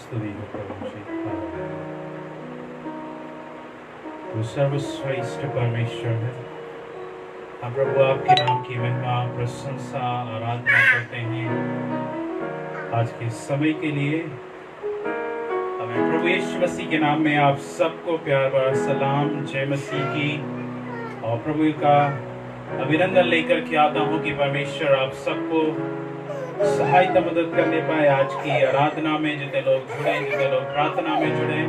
स्तुति हो प्रभु जी। तू सर्वश्रेष्ठ परमेश्वर है। हम प्रभु आपके नाम की महिमा, प्रशंसा, आराधना करते हैं आज के समय के लिए। हमें प्रभु यीशु मसीह के नाम में आप सबको प्यार भरा सलाम, जय मसीह की। और प्रभु का अभिनंदन लेकर के आता हूँ कि परमेश्वर आप सबको सहायता मदद करने पाए। आज की आराधना में जितने लोग जुड़े, जितने लोग प्रार्थना में जुड़े,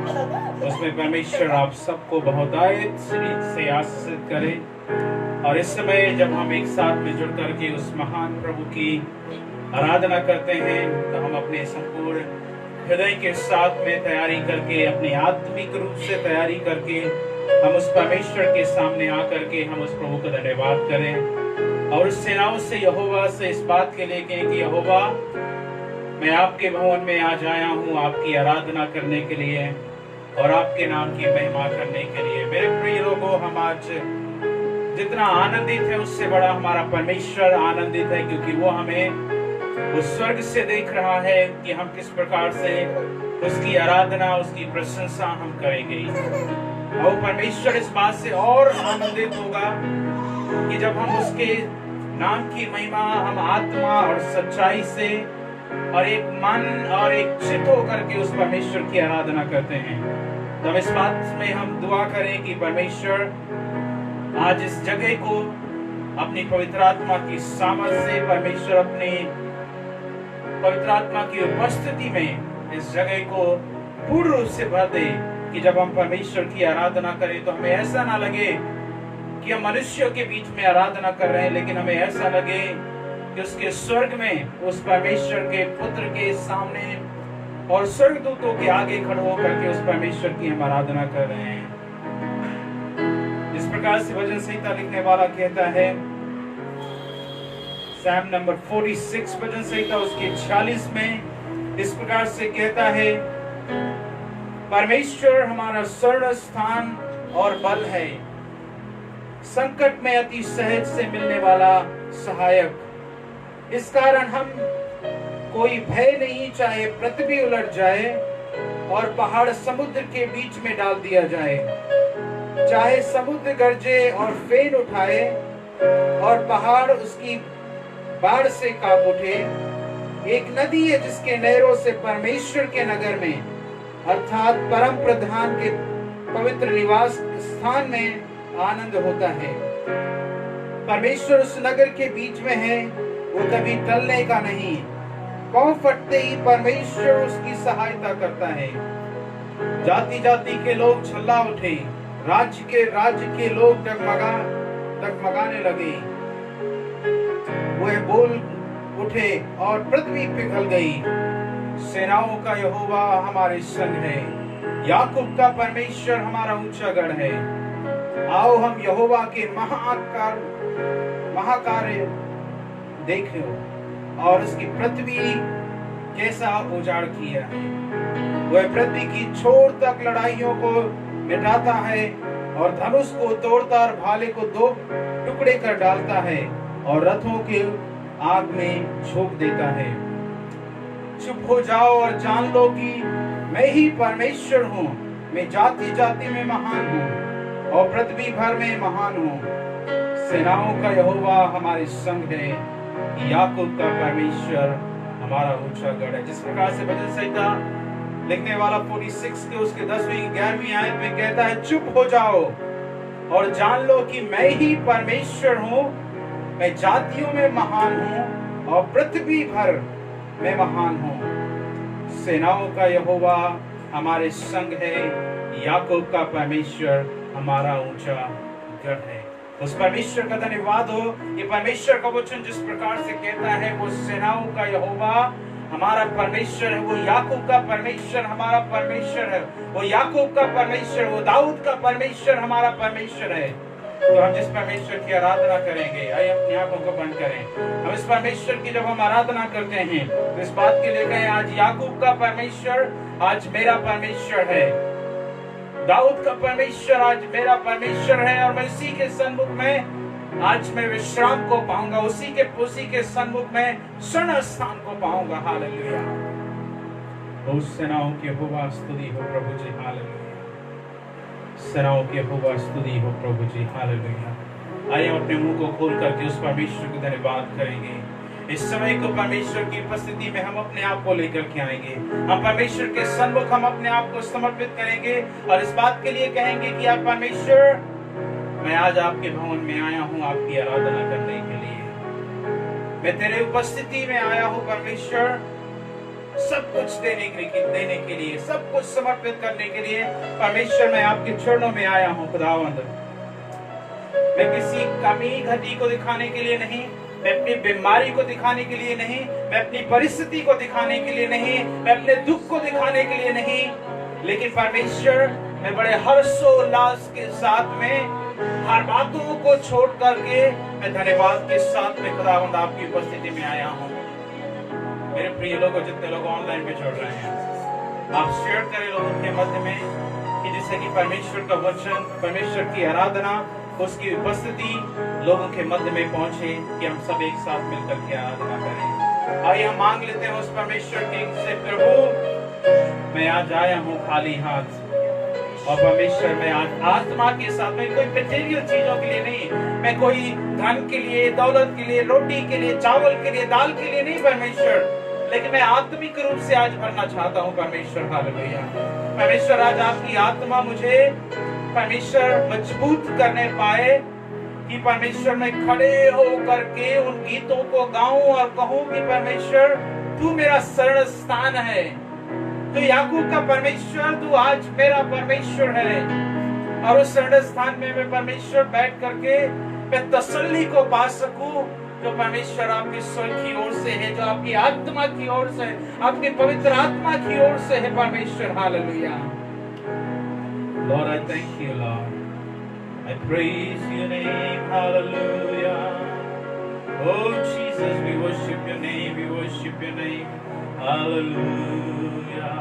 उसमें परमेश्वर आप सबको बहुतायत से आशीषित करे। और इस समय जब हम एक साथ में जुड़ करके उस महान प्रभु की आराधना करते हैं, तो हम अपने संपूर्ण हृदय के साथ में तैयारी करके, अपनी आत्मिक रूप से तैयारी करके, हम उस परमेश्वर के सामने आकर के हम उस प्रभु का धन्यवाद करें। और उस सेनाओं से यहोवा से इस बात के लिए कहें कि यहोवा, मैं आपके भवन में आज आया हूँ आपकी आराधना करने के लिए और आपके नाम की महिमा करने के लिए। मेरे प्रिय लोगों, हम आज जितना आनंदित है उससे बड़ा हमारा परमेश्वर आनंदित है, क्योंकि वो हमें उस स्वर्ग से देख रहा है कि हम किस प्रकार से उसकी आराधना, उसकी प्रशंसा हम करेंगे। और परमेश्वर इस बात से और आनंदित होगा कि जब हम उसके नाम की महिमा, हम आत्मा और सच्चाई से और एक मन और एक चित्त होकर के उस परमेश्वर की आराधना करते हैं। तब इस बात में हम दुआ करें कि परमेश्वर आज इस जगह को अपनी पवित्र आत्मा की सामर्थ से, परमेश्वर अपनी पवित्र आत्मा की उपस्थिति में इस जगह को पूर्ण रूप से भर दे, कि जब हम परमेश्वर की आराधना करें तो हमें ऐसा ना लगे कि हम मनुष्यों के बीच में आराधना कर रहे हैं, लेकिन हमें ऐसा लगे कि उसके स्वर्ग में उस परमेश्वर के पुत्र के सामने और स्वर्गदूतों के आगे खड़े होकर के उस परमेश्वर की हम आराधना कर रहे हैं। इस प्रकार से भजन संहिता लिखने वाला कहता है, साम नंबर 46 भजन संहिता उसके 46 में इस प्रकार से कहता है, परमेश्वर हमारा स्वर्ण स्थान और बल है, संकट में अति सहज से मिलने वाला सहायक। इस कारण हम कोई भय नहीं, चाहे पृथ्वी उलट जाए और पहाड़ समुद्र के बीच में डाल दिया जाए, चाहे समुद्र गरजे और फेन उठाए और पहाड़ उसकी बाढ़ से कांप उठे। एक नदी है जिसके नहरों से परमेश्वर के नगर में, अर्थात परम प्रधान के पवित्र निवास स्थान में आनंद होता है। परमेश्वर उस नगर के बीच में है, वो कभी टलने का नहीं। पांव फटते ही परमेश्वर उसकी सहायता करता है। जाति जाति के लोग छल्ला उठे, राज्य के लोग डगमगाने लगे। वह बोल उठे और पृथ्वी पिघल गई। सेनाओं का यहोवा हमारे संग है, याकूब का परमेश्वर हमारा ऊंचा गढ़ है। आओ हम यहोवा के महाकार्य देखें और उसकी पृथ्वी कैसा उजाड़ किया है। वह पृथ्वी की छोर तक लड़ाइयों को मिटाता है और धनुष को तोड़ता और भाले को दो टुकड़े कर डालता है और रथों के आग में झोंक देता है। चुप हो जाओ और जान लो कि मैं ही परमेश्वर हूँ। मैं जाति जाति में महान हूँ और पृथ्वी भर में महान हूँ। सेनाओं का यहोवा हमारे संग है, याकूब का परमेश्वर हमारा ऊंचा गढ़ है। जिस प्रकार से भजन संहिता लिखने वाला 46 के उसके 10वीं 11वीं आयत में कहता है, चुप हो जाओ और जान लो कि मैं ही परमेश्वर हूँ। मैं जातियों में महान हूँ और पृथ्वी भर में महान हूँ। सेनाओं का यहोवा हमारे संग है, याकूब का परमेश्वर हमारा ऊंचा गढ़ है। उस परमेश्वर का धन्यवाद हो। ये परमेश्वर का वचन जिस प्रकार से कहता है, वो सेनाओं का यहोवा हमारा परमेश्वर है, वो याकूब का परमेश्वर हमारा परमेश्वर है, वो याकूब का परमेश्वर, वो दाऊद का परमेश्वर हमारा परमेश्वर है। तो हम जिस परमेश्वर की आराधना करेंगे, आइए अपनी आंखों को बंद करें। हम इस परमेश्वर की जब हम आराधना करते हैं तो इस बात के लिए कहें, आज याकूब का परमेश्वर आज मेरा परमेश्वर है, दाऊद का परमेश्वर आज मेरा परमेश्वर है, और मैं इसी के सन्मुख में आज मैं विश्राम को पाऊंगा, उसी के सन्मुख में स्वर्ण स्थान को पाऊंगा। हालेलुया। ओ सेनाओं के यहोवा स्तुति हो प्रभु जी, हालेलुया। सेनाओं के यहोवा स्तुति हो प्रभु जी, हालेलुया। आइए हम अपने मुंह को खोल करके उस परमेश्वर को धन्यवाद करेंगे। इस समय को परमेश्वर की उपस्थिति में हम अपने आप को लेकर के आएंगे। हम परमेश्वर के सन्मुख हम अपने आप को समर्पित करेंगे और इस बात के लिए कहेंगे कि आप परमेश्वर, मैं आज आपके भवन में आया हूँ आपकी आराधना करने के लिए। मैं तेरे उपस्थिति में आया हूँ परमेश्वर, सब कुछ देने के लिए, सब कुछ समर्पित करने के लिए। परमेश्वर, मैं आपके चरणों में आया हूँ खुदावंद। मैं किसी कमी घटी को दिखाने के लिए नहीं, मैं अपनी बीमारी को दिखाने के लिए नहीं, मैं अपनी परिस्थिति को दिखाने के लिए नहीं, मैं अपने दुख को दिखाने के लिए नहीं, लेकिन परमेश्वर, मैं बड़े हर्षोल्लास के साथ में हर बातों को छोड़ करके मैं धन्यवाद के साथ में खुदावंद आपकी उपस्थिति में आया हूँ। मेरे प्रिय लोगों, जितने लोग ऑनलाइन पे जुड़ रहे हैं, आप शेयर करें लोगों के मध्य में कि जिससे कि परमेश्वर का वचन, परमेश्वर की आराधना, उसकी उपस्थिति लोगों के मध्य में पहुंचे, कि हम सब एक साथ मिलकर के आराधना करें। आइए हम मांग लेते हैं उस परमेश्वर के से, प्रभु मैं आज आया हूँ खाली हाथ, और परमेश्वर मैं आज आत्मा के साथ में, कोई मटेरियल चीजों के लिए नहीं, मैं कोई धन के लिए, दौलत के लिए, रोटी के लिए, चावल के लिए, दाल के लिए नहीं परमेश्वर, लेकिन मैं आत्मिक रूप से आज भरना चाहता हूँ परमेश्वर। हालेलुया। परमेश्वर, आज आपकी आत्मा मुझे परमेश्वर मजबूत करने पाए कि परमेश्वर मैं खड़े होकर के उन गीतों को गाऊं और कहूं कि परमेश्वर तू मेरा शरण स्थान है, तू याकूब का परमेश्वर, तू आज मेरा परमेश्वर है। और उस शरण स्थान में मैं परमेश्वर बैठ करके मैं तसल्ली को पा सकूं, जो परमेश्वर आपकी स्वर की ओर से है, जो आपकी आत्मा की ओर से, आपकी पवित्र आत्मा की ओर से है परमेश्वर। Hallelujah. Lord, I thank you, Lord. I praise your name. Hallelujah. Oh, Jesus, we worship your name. We worship your name. Hallelujah.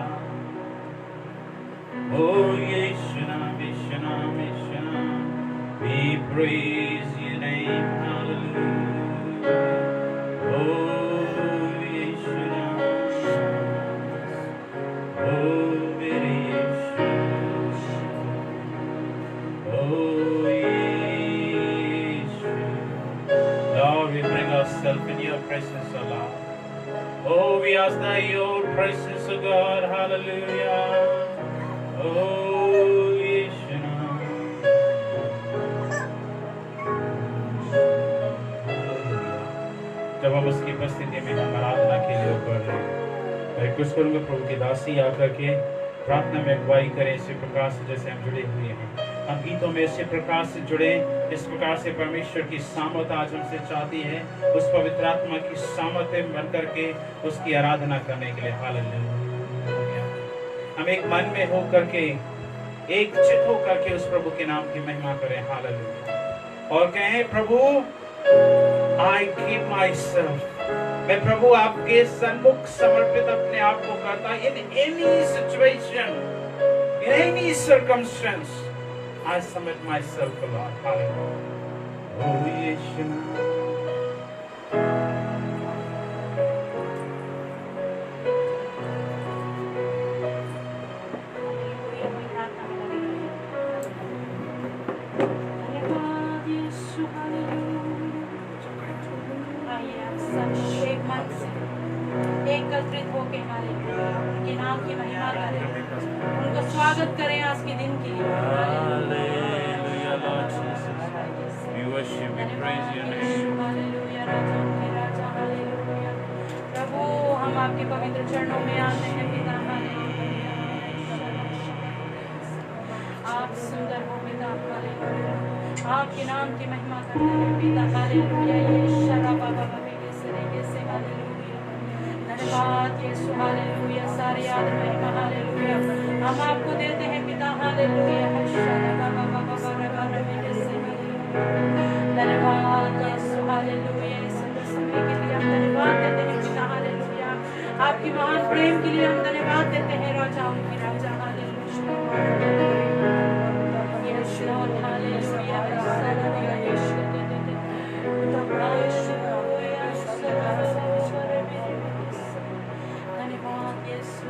Oh, Yeshua, Yeshua, Yeshua. We praise your name. Hallelujah. Oh, Yeshua. Oh, in your presence, O Lord. Oh, we ask that your presence, O God. Hallelujah. Oh, Yeshua. जब हम उसकी उपस्थिति में हम आराधना के लिए ऊपर रहे, मैं रिक्वेस्ट करूंगा प्रभु की दासी आकर के प्रार्थना में अगुवाई करें। इसी प्रकार से जैसे हम जुड़े हुए हैं, हम गीतों में इसी प्रकार से जुड़े, इस प्रकार से परमेश्वर की सामर्थ आज हमसे चाहती है, उस पवित्र आत्मा की सामर्थ बन करके उसकी आराधना करने के लिए। हालेलुया। हम एक मन में हो करके, एक चित हो करके उस प्रभु के नाम की महिमा करें। हालेलुया। और कहें, प्रभु I give myself, मैं प्रभु आपके सन्मुख समर्पित अपने आप को करता। In any situation, in any circumstance, I submit myself to Lord. Hallelujah. Oh, Yeshua. एकत्रित होके उनके नाम की महिमा करें, उनका स्वागत करें आज के दिन के लिए। Hallelujah, Lord Jesus. We worship, we praise your name. Hallelujah, राजा के राजा, हालेलुया। प्रभु, हम आपके पवित्र चरणों में आते हैं पिता। हालेलुया। आप सुंदर हो पिता। हालेलुया। आपके नाम की महिमा करते हैं पिता। हालेलुया। ये शराबा बाबा के सरीके से। हालेलुया। धन्यवाद यीशु। हालेलुया। सारी आदर महिमा हालेलुया हम आपको देते हैं पिता। हालेलुया। धन्यवाद यीशु। हालेलुया। इस समय के लिए हम धन्यवाद देते हैं पिता। हालेलुया। आपकी महान प्रेम के लिए हम धन्यवाद देते हैं राजाओं की राजा। हालेलुया। यीशु। हालेलुया। धन्यवाद यीशु।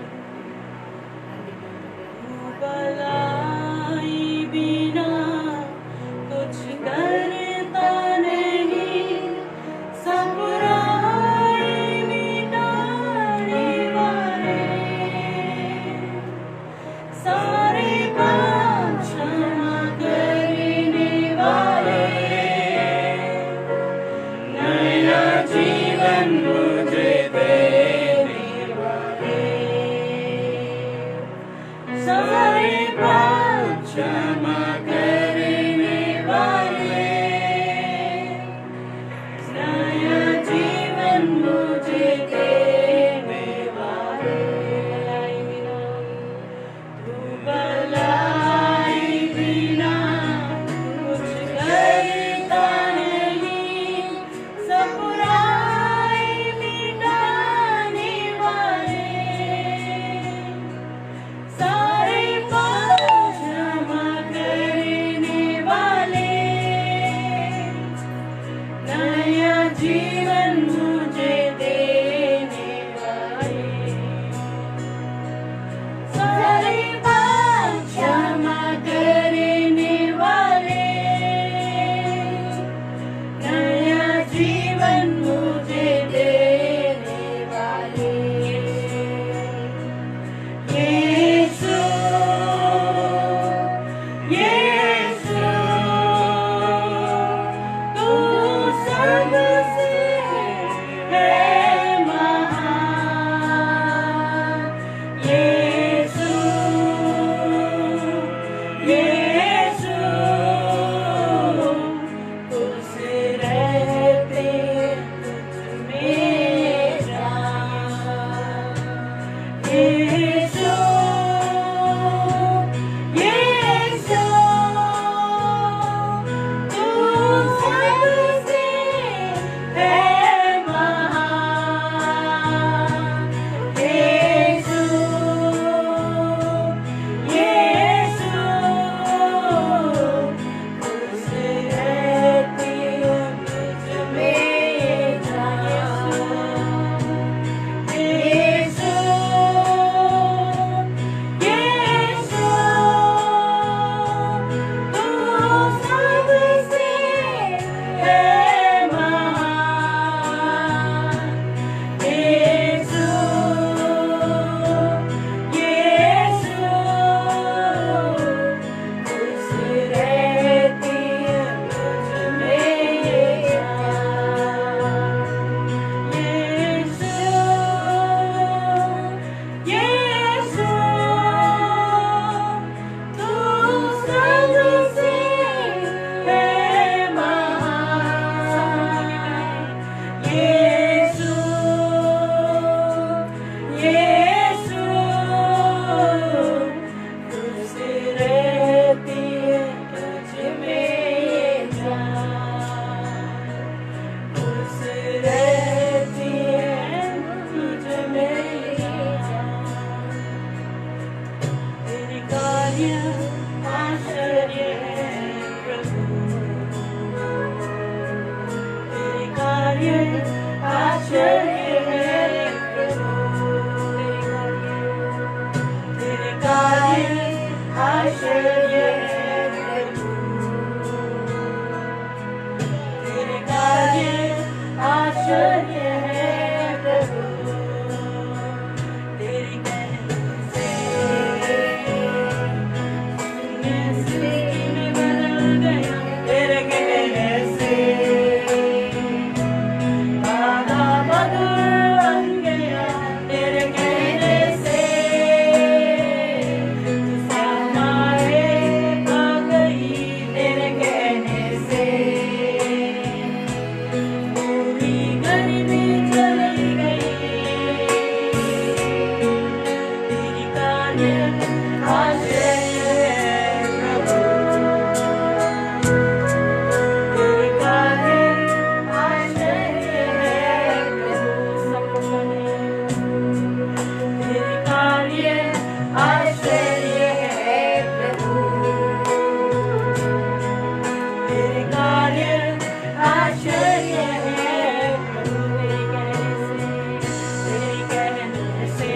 यीशु यीशु तू सबसे है महान यीशु यीशु खुश रहती हूँ तुझ में जान यीशु यीशु तू सबसे है महान यीशु यीशु खुश रहती है तुझ में जान यीशु यीशु तू सबसे है महान यीशु यीशु खुश रहती है तुझ में जान खुश रहती है तुझ में जान तेरी कार्य आश्चर्य है प्रभु तेरी कार्य आश्चर्य है प्रभु तेरे कार्य आश्चर्य है प्रभु तेरे कार्य आश्चर्य है प्रभु तेरी कहने से में बदल गया तेरे कहने से बाधा मधुर बन गया तेरे कहने से तू समाए आ गई तेरे कहने से पूरी गरीबी चली गई तेरी कार्य आश्चर्य है प्रभु तेरे कार्य आश्चर्य है प्रभु तेरे कार्य आश्चर्य है प्रभु तेरे कार्य आश्चर्य है प्रभु तेरे कहने से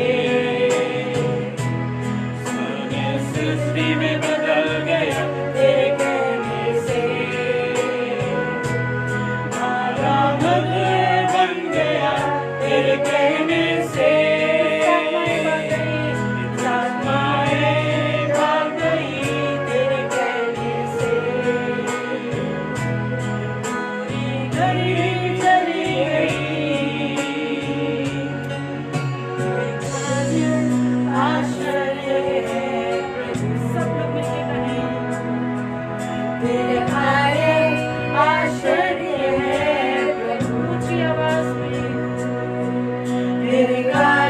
सुनिए सृष्टि में बदल गया तेरे कहने से मारा मधुर बन गया तेरे कहने से आत्माएं भाग गई तेरे कहने से पूरी गरीबी चली गई तेरे कार्य आश्चर्य है प्रभु सब लोग मिलके कहें तेरे कार्य आश्चर्य है प्रभु ऊंची आवाज में तेरे कार्य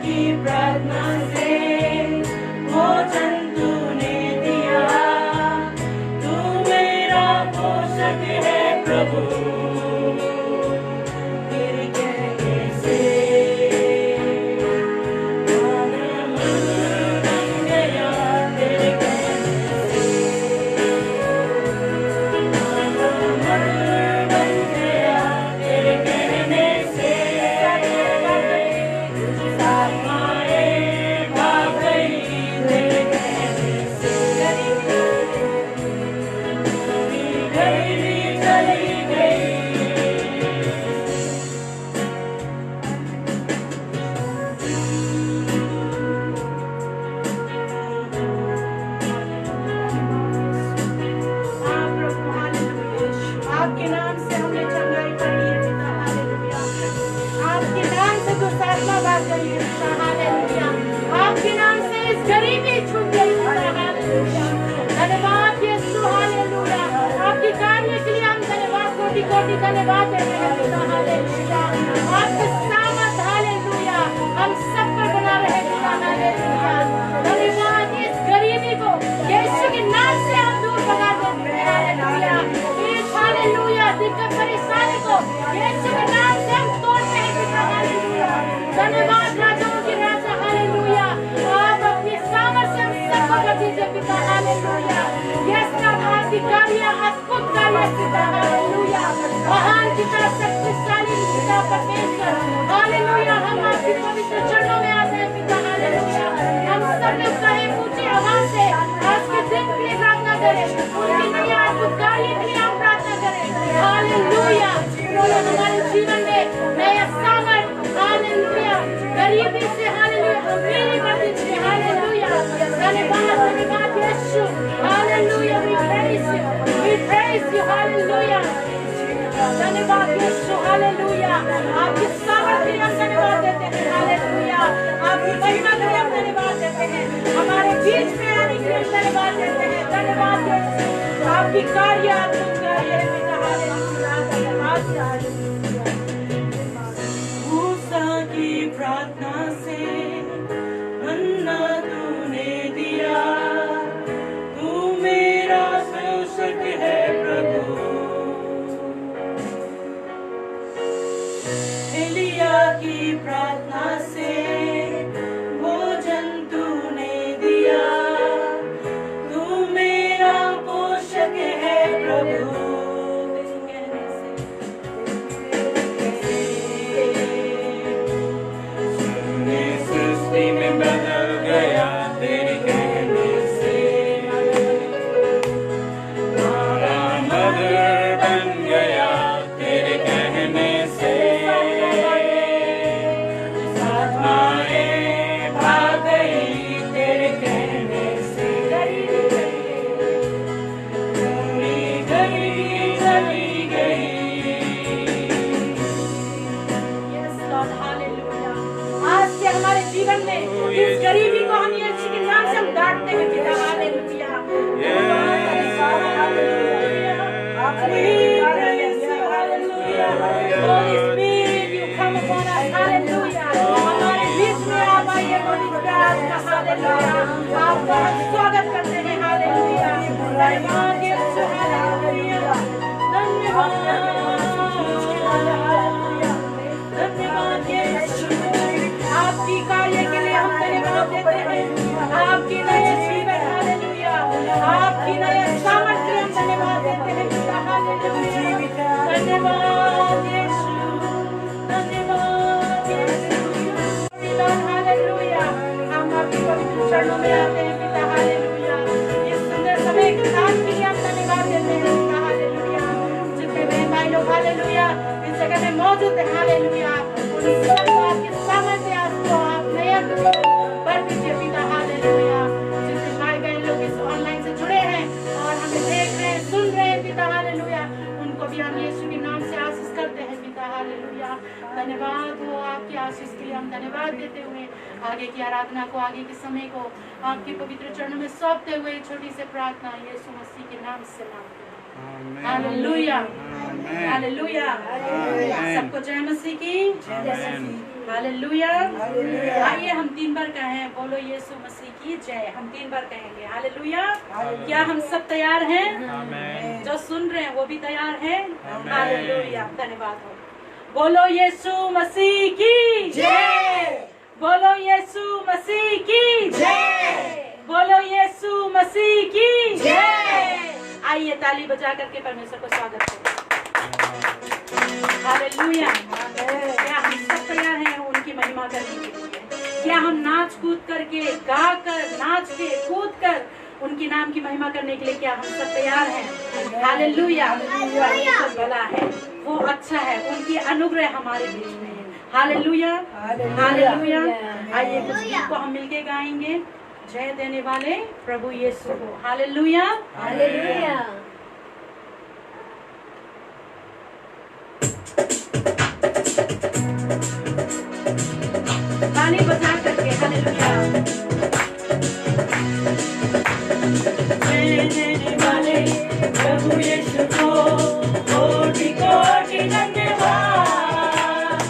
की प्रार्थना से भोजन तूने दिया, तू मेरा पोषक है प्रभु, तेरे कहने से माना मन बन गया, तेरे कहने से माना मन बन गया, तेरे कहने से आत्माएं भाग गई, तेरे कहने से गरीबी चली गई। आपके नाम से हमने चंगाई पाई है पिता, हालेलुया। आपके नाम से दुष्टात्मा भाग गई है पिता, हालेलुया। आपके नाम से इस गरीबी छूट गई पिता, हालेलुया। धन्यवाद यीशु, हालेलुया। आपके कार्य के लिए हम धन्यवाद, कोटि कोटि धन्यवाद देते हैं पिता, हालेलुया। आपके सामर्थ, हालेलुया, हम सब पर बना रहे पिता, हालेलुया। धन्यवाद इस गरीबी को यीशु के नाम से हम दूर भगा देते हैं, हालेलुया। इस हालेलुया दिक्कत परेशानी को यीशु के नाम से हम तोड़ते हैं पिता, हालेलुया। धन्यवाद राजाओं के राजा, हालेलुया। आप अपनी सामर्थ से हम सबको कर दीजिए पिता, हालेलुया। यस लॉर्ड, आपकी कार्य अद्भुत कार्य पिता, हालेलुया। महान पिता, शक्तिशाली पिता परमेश्वर, हालेलुया। हम आपके पवित्र चरणों में आते हैं पिता, हालेलुया। हम सब लोग कहें ऊंची आवाज से आज के दिन के लिए प्रार्थना करें, उनके लिए अद्भुत कार्य के लिए हम प्रार्थना करें, हालेलुया। उन्होंने हमारे जीवन में नया सामर्थ, हालेलुया, गरीबी से हालेलुया अमीरी कर दीजिए, हालेलुया। धन्यवाद, धन्यवाद Yeshu, hallelujah. We praise you, hallelujah. धन्यवाद यीशु, हालेलुया। आपकी सामर्थ के लिए हम धन्यवाद देते हैं, हालेलुया। आपकी महिमा के लिए हम धन्यवाद देते हैं, हमारे बीच में आने के लिए हम धन्यवाद देते हैं। धन्यवाद यीशु, आपकी कार्य अद्भुत कार्य है पिता, हालेलुया। धन्यवाद, हालेलुया। मूसा की प्रार्थना से मन्ना तूने दिया, तू मेरा पोषक है प्रभु, एलिया की प्रार्थना से भोजन तूने दिया, तू मेरा पोषक है प्रभु, सृष्टि में बदल गया तेरे कहने से, मारा मदर बन गया तेरे कहने से, आत्माएं भाग गई तेरे कहने से, गरीबी चली गई। Yes, Lord, hallelujah. आज से हमारे जीवन में इस गरीबी को हम यीशु के नाम से हम डांटते हैं पिता, hallelujah. Holy Spirit, you come upon us, hallelujah. हमारे बीच में आप आइए, पवित्र आत्मा, हालेलुया। आपका हम स्वागत करते हैं, हालेलुया। धन्यवाद यीशु, हालेलुया। धन्यवाद यीशु, आपकी कार्य के लिए हम धन्यवाद देते हैं, आपकी नए जीवन, हालेलुया। आपकी नए सामर्थ्य के लिए हम धन्यवाद देते हैं पिता, हालेलुया। धन्यवाद यीशु, धन्यवाद यीशु, हालेलुया। हम आपके पवित्र चरणों में आते हैं पिता, हालेलुया। इस सुंदर समय के साथ के लिए हम धन्यवाद देते हैं पिता, हालेलुया। जितने बहन भाई लोग, हालेलुया, इस जगह में मौजूद है, हालेलुया, उन सबको आपके सामर्थ्य आपको आप नया भर दीजिए पिता, हालेलुया। जितने भाई बहन लोग इस ऑनलाइन से जुड़े हैं और हमें देख रहे हैं, सुन रहे हैं पिता, हालेलुया, उनको भी हम यीशु के नाम से आशीष करते हैं पिता, हालेलुया। धन्यवाद हो आपकी आशीष के लिए हम धन्यवाद देते हुए आगे की आराधना को, आगे के समय को आपके पवित्र चरणों में सौंपते हुए छोटी सी प्रार्थना यीशु मसीह के नाम से मांगते हैं, हालेलुया, हालेलुया। सबको जय मसीह की। हालेलुया। आइए हम 3 बार कहें, बोलो यीशु मसीह की जय। हम 3 बार कहेंगे हालेलुया। क्या हम सब तैयार हैं? जो सुन रहे हैं वो भी तैयार हैं? हालेलुया, धन्यवाद हो। बोलो यीशु मसीह की जय। बोलो यीशु मसीह की जय। बोलो यीशु मसीह की जय। आइए ताली बजा करके परमेश्वर को स्वागत करें। हालेलुया। क्या हम सब तैयार हैं उनकी महिमा करने के लिए? क्या हम नाच कूद करके, गा कर, नाच के, कूद कर उनकी नाम की महिमा करने के लिए क्या हम सब तैयार हैं? हालेलुया। परमेश्वर भला है, वो अच्छा है, उनकी अनुग्रह हमारे बीच में है। Hallelujah, hallelujah. आइए कुछ गीत को हम मिलके गाएंगे, जय देने वाले प्रभु यीशु को। Hallelujah, hallelujah. ताली बजा करके हालेलुया। जय देने वाले प्रभु यीशु को कोटि कोटि धन्यवाद।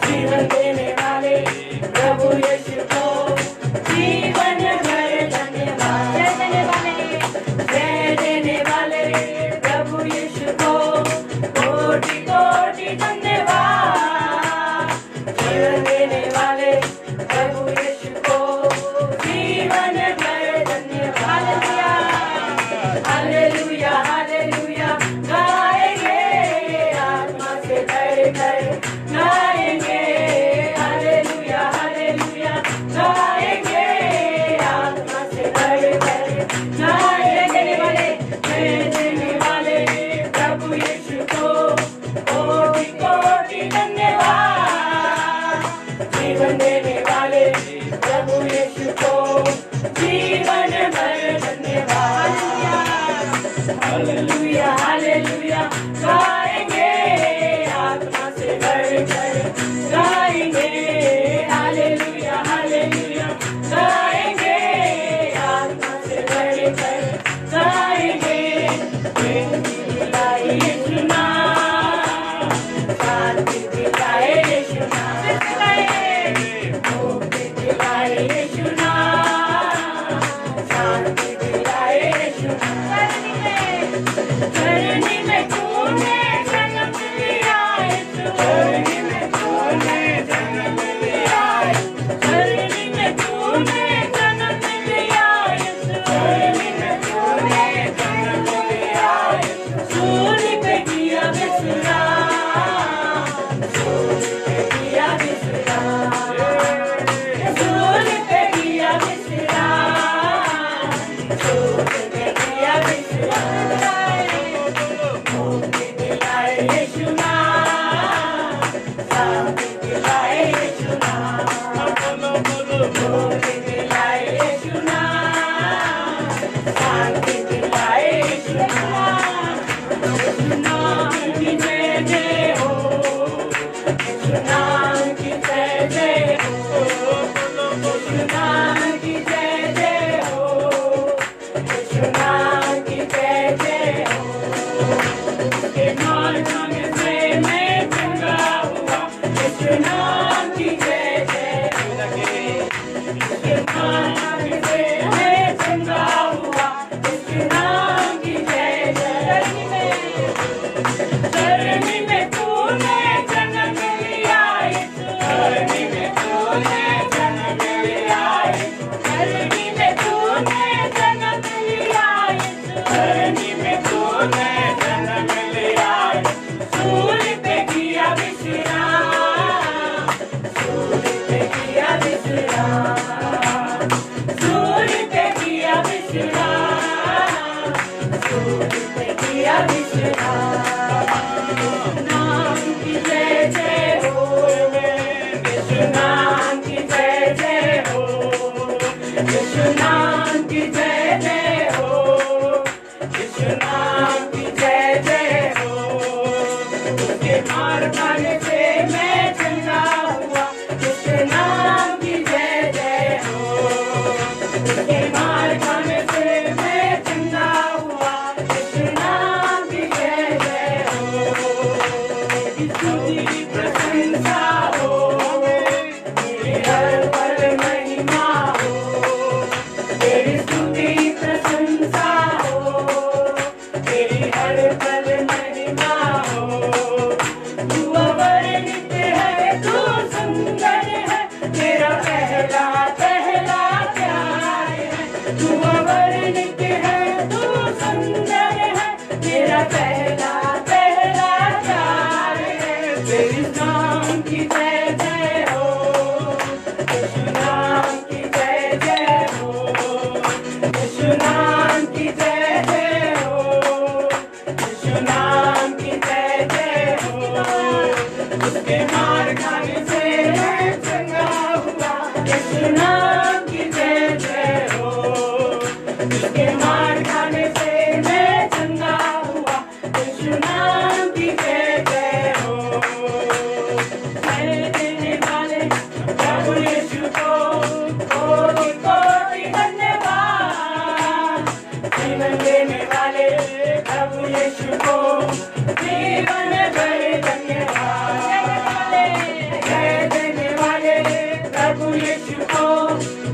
जीवन देने वाले प्रभु यीशु को जीवन भर धन्यवाद। जय देने वाले प्रभु यीशु को कोटि कोटि धन्यवाद। जीवन देने वाले प्रभु यीशु को जीवन भर धन्यवाद। हालेलुया, हालेलुया, गाएंगे आत्मा से भर कर गाएंगे। हालेलुया, हालेलुया, गाएंगे आत्मा से भर कर गाएंगे। देने वाले प्रभु यीशु को कोटि कोटि धन्यवाद। जीवन देने वाले प्रभु यीशु को जीवन भर धन्यवाद। हालेलुया, हालेलुया, गाएंगे आत्मा से भर कर गाएंगे। हालेलुया, हालेलुया, गाएंगे आत्मा से भर कर गाएंगे। दिलाए यीशु नाम, शांति दिलाए यीशु नाम, मुक्ति दिलाए यीशु नाम, शांति दिलाए यीशु नाम। धरनी में तूने जन्म लिया यीशु, धरनी में तूने जन्म लिया यीशु, धरनी में तूने जन्म लिया यीशु, धरनी में तूने जन्म लिया यीशु। सूली पे किया विश्राम, सूली पे किया विश्राम, सूली पे किया विश्राम, सूली पे किया विश्राम। मुक्ति दिलाए यीशु नाम, शांति दिलाए यीशु नाम, मुक्ति दिलाए यीशु नाम, शांति दिलाए यीशु नाम। यीशु नाम की जय जय हो, यीशु नाम की जय जय हो, यीशु नाम की जय जय हो, यीशु नाम की जय जय हो। उसके नाम से मैं चंगा हुआ, यीशु नाम की जय जय हो। उसके नाम से मैं चंगा हुआ, यीशु नाम की जय जय। धरनी में तूने जन्म लिया यीशु, धरनी में तूने जन्म लिया यीशु, धरनी में तूने जन्म लिया यीशु, धरनी में तूने जन्म लिया यीशु। सूली पे किया विश्राम, सूली पे किया विश्राम, सूली पे किया विश्राम, सूली पे किया विश्राम। नाम की जय जय हो, यीशु नाम की जय जय हो, यीशु नाम की जय जय हो, यीशु नाम की जय जय हो। उसके मार खाने से मैं चंगा हुआ, यीशु नाम की जय जय हो। उसके मार खाने से मैं चंगा हुआ, यीशु नाम की जय जय हो। यीशु की प्रशंसा हो,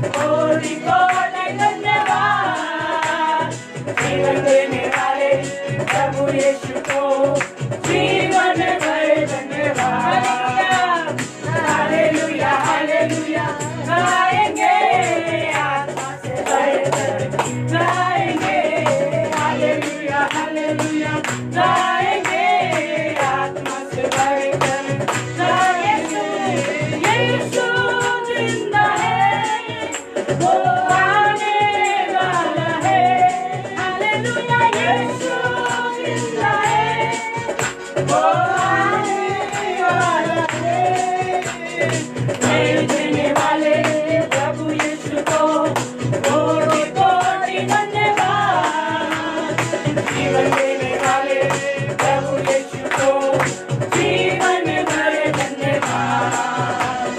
कोटि कोटि धन्यवाद। जीवन देने वाले प्रभु यीशु को जीवन भर धन्यवाद। हालेलुया हालेलुया गाएंगे आत्मा से भरकर गाएंगे। हालेलुया हालेलुया गाएंगे आत्मा से भरकर गाएंगे। यीशु जिंदा है, वो आने वाला है। हालेलुया यीशु जिंदा है, वो आने वाला है। देने वाले प्रभु यीशु को कोटि कोटि धन्यवाद। जीवन देने वाले प्रभु यीशु को जीवन भर धन्यवाद।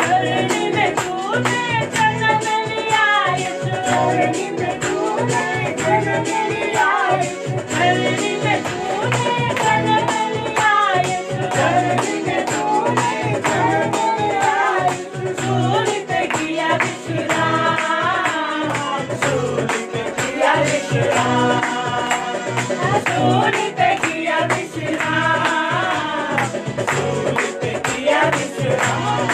धरनी में तूने जन्म लिया यीशु, धरनी में तूने जन्म लिया यीशु, धरनी में तूने जन्म लिया यीशु, धरनी में तूने जन्म लिया यीशु। सूली पे किया विश्राम, सूली पे किया विश्राम, सूली पे किया विश्राम, सूली पे किया विश्राम।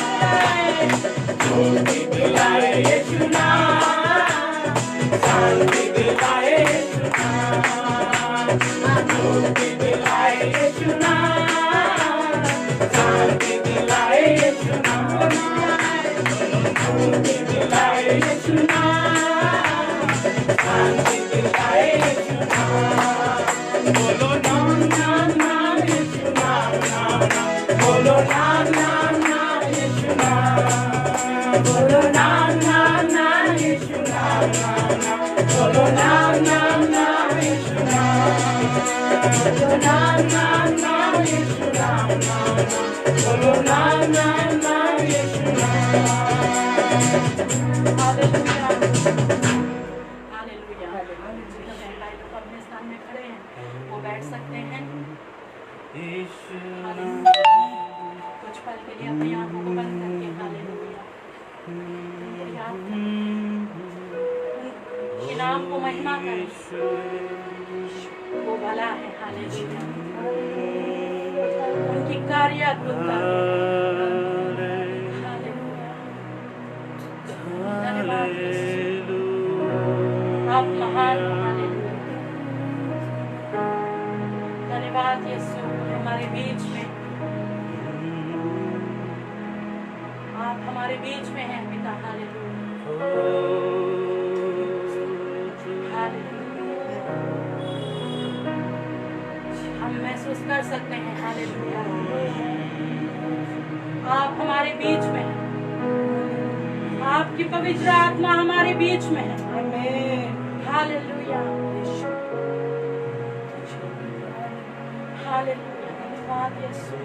मुक्ति दिलाए यीशु नाम, शांति दिलाए यीशु नाम, मुक्ति दिलाए यीशु नाम, शांति दिलाए यीशु नाम, मुक्ति दिलाए यीशु नाम, शांति दिलाए यीशु नाम। बोलो नाम नाम नाम यीशु नाम नाम नाम, बोलो नाम नाम नाम यीशु नाम, बोलो नाम नाम नाम यीशु नाम नाम नाम, बोलो नाम नाम नाम यीशु नाम, बोलो नाम नाम नाम यीशु नाम नाम नाम, बोलो नाम नाम नाम यीशु नाम। Hallelujah hallelujah. भाई लोग अपने स्थान में खड़े हैं, वो बैठ सकते हैं। हालेलुया। कुछ पल के लिए अपनी आंखों को बंद करके हालेलुया याद उनके नाम को महिमा करें। वो भला है। हालेलुया। उनकी कार्य अद्भुत कार्य। हालेलुया। धन्यवाद यीशु। आप महान। हालेलुया। धन्यवाद यीशु हमारे बीच में, आप हमारे बीच में हैं पिता। Hallelujah hallelujah. हम महसूस कर सकते हैं हालेलुया आप हमारे बीच में हैं, आपकी पवित्र आत्मा हमारे बीच में है। Hallelujah hallelujah. धन्यवाद यीशु।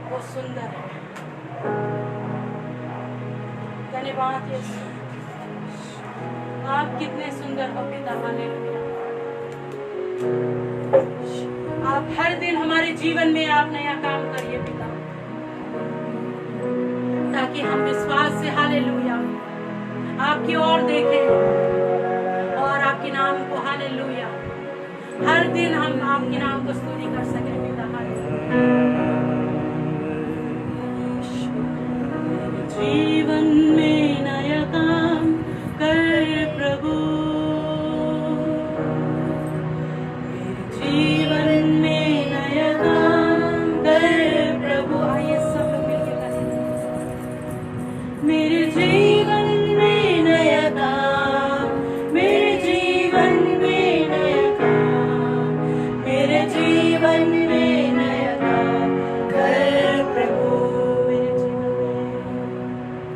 वो सुंदर है। धन्यवाद यीशु। आप कितने सुंदर हो पिता। हालेलुया। आप हर दिन हमारे जीवन में आप नया काम करिए पिता, ताकि हम विश्वास से हालेलुया आपकी ओर देखें और आपके नाम को हालेलुया हर दिन हम आपके नाम को स्तुति कर सकें पिता। हालेलुया। जीवन में नया काम कर प्रभु, जीवन में नया काम कर प्रभु। आइए सब लोग मिलकर करें। मेरे जीवन में नया काम, मेरे जीवन में नया काम, मेरे जीवन में नया काम कर प्रभु। मेरे जीवन में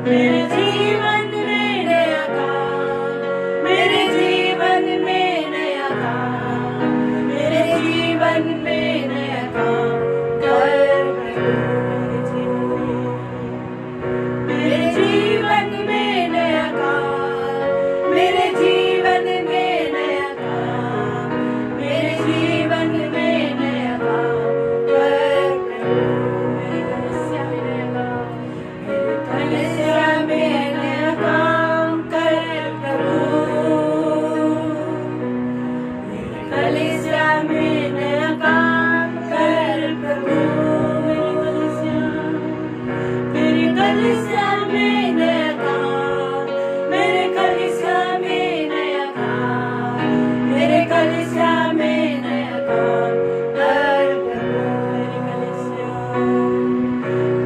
मेरे जीवन में नया काम, मेरे जीवन में नया काम, मेरे जीवन में नया काम कर प्रभु। मेरे जीवन में नया काम, मेरे जीवन में नया काम, मेरे जीवन में नया काम कर प्रभु। मेरी कलीसिया में नया काम, मेरी कलीसिया में नया काम कर प्रभु। मेरी कलीसिया में नया काम कर प्रभु। मेरी कलीसिया में नया काम, मेरे कलीसिया में नया काम, मेरे कलीसिया में नया काम कर प्रभु।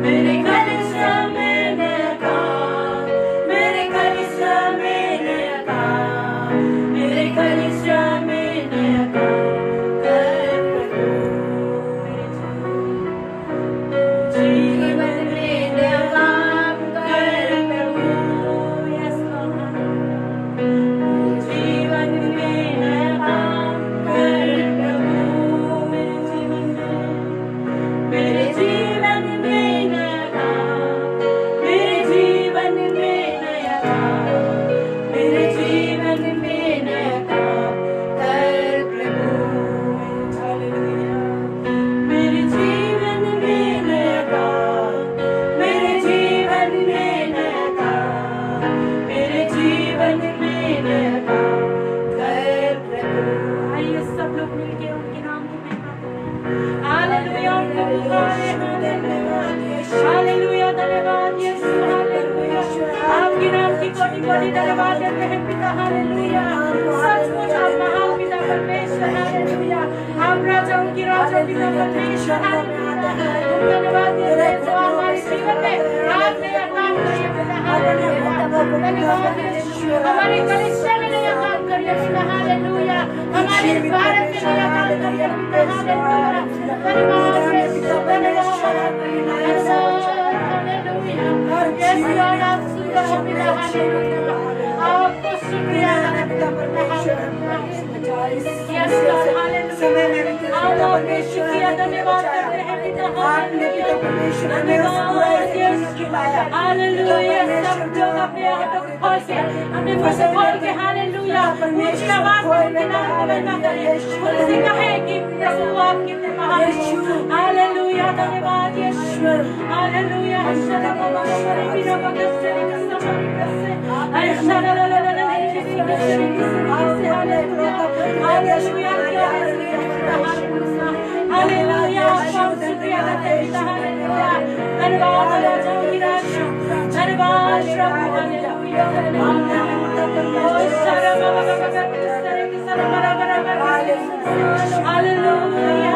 मेरी कलीसिया में नया काम, मेरे कलीसिया में नया काम, मेरे कलीसिया में नया काम कर प्रभु। जीवन में नया काम कर प्रभु। यस लॉर्ड, जीवन में नया काम कर प्रभु। मेरे जीवन में नया काम, मेरे जीवन में नया काम, मेरे जीवन में नया काम कर प्रभु। हालेलुया। मेरे जीवन में नया काम, मेरे जीवन में नया काम, मेरे जीवन में नया काम कर प्रभु। आइए सब लोग मिलके उनके नाम की महिमा करें। हालेलुया, उनको पुकारें। हालेलुया, धन्यवाद यीशु। हालेलुया, आपके नाम की कोटि कोटि धन्यवाद देते हैं पिता। हालेलुया, सचमुच आप महान पिता परमेश्वर। हालेलुया, आप राजाओं की राजा पिता परमेश्वर। हालेलुया, धन्यवाद देते हैं जो हमारे जीवन में आपने यह काम किया पिता। हालेलुया, धन्यवाद यीशु। हमारे कलीसिया में नया काम करिए पिता। हालेलुया, हमारे भारत में नया काम करिए पिता। हालेलुया, धन्यवाद यीशु। धन्यवाद, यस लॉर्ड, आप सुंदर हो पिता। हालेलुया, आपको शुक्रिया है पिता परमेश्वर। यस लॉर्ड, हालेलुया, आप आपके शुक्रिया धन्यवाद करते हैं पिता। हालेलुया, धन्यवाद यीशु। हालेलुया, सब लोग अपने हाथों को खोल के, अपने मुंह से खोल के हालेलुया ऊंची आवाज में उनके नाम को महिमा करें। उनसे कहें कि प्रभु आप कितने महान हैं। हालेलुया, धन्यवाद यीशु। हालेलुया, हालेलुया, आपका शुक्रिया करते हैं पिता। हालेलुया, धन्यवाद राजाओं की राजा, धन्यवाद प्रभु। हालेलुया, हालेलुया,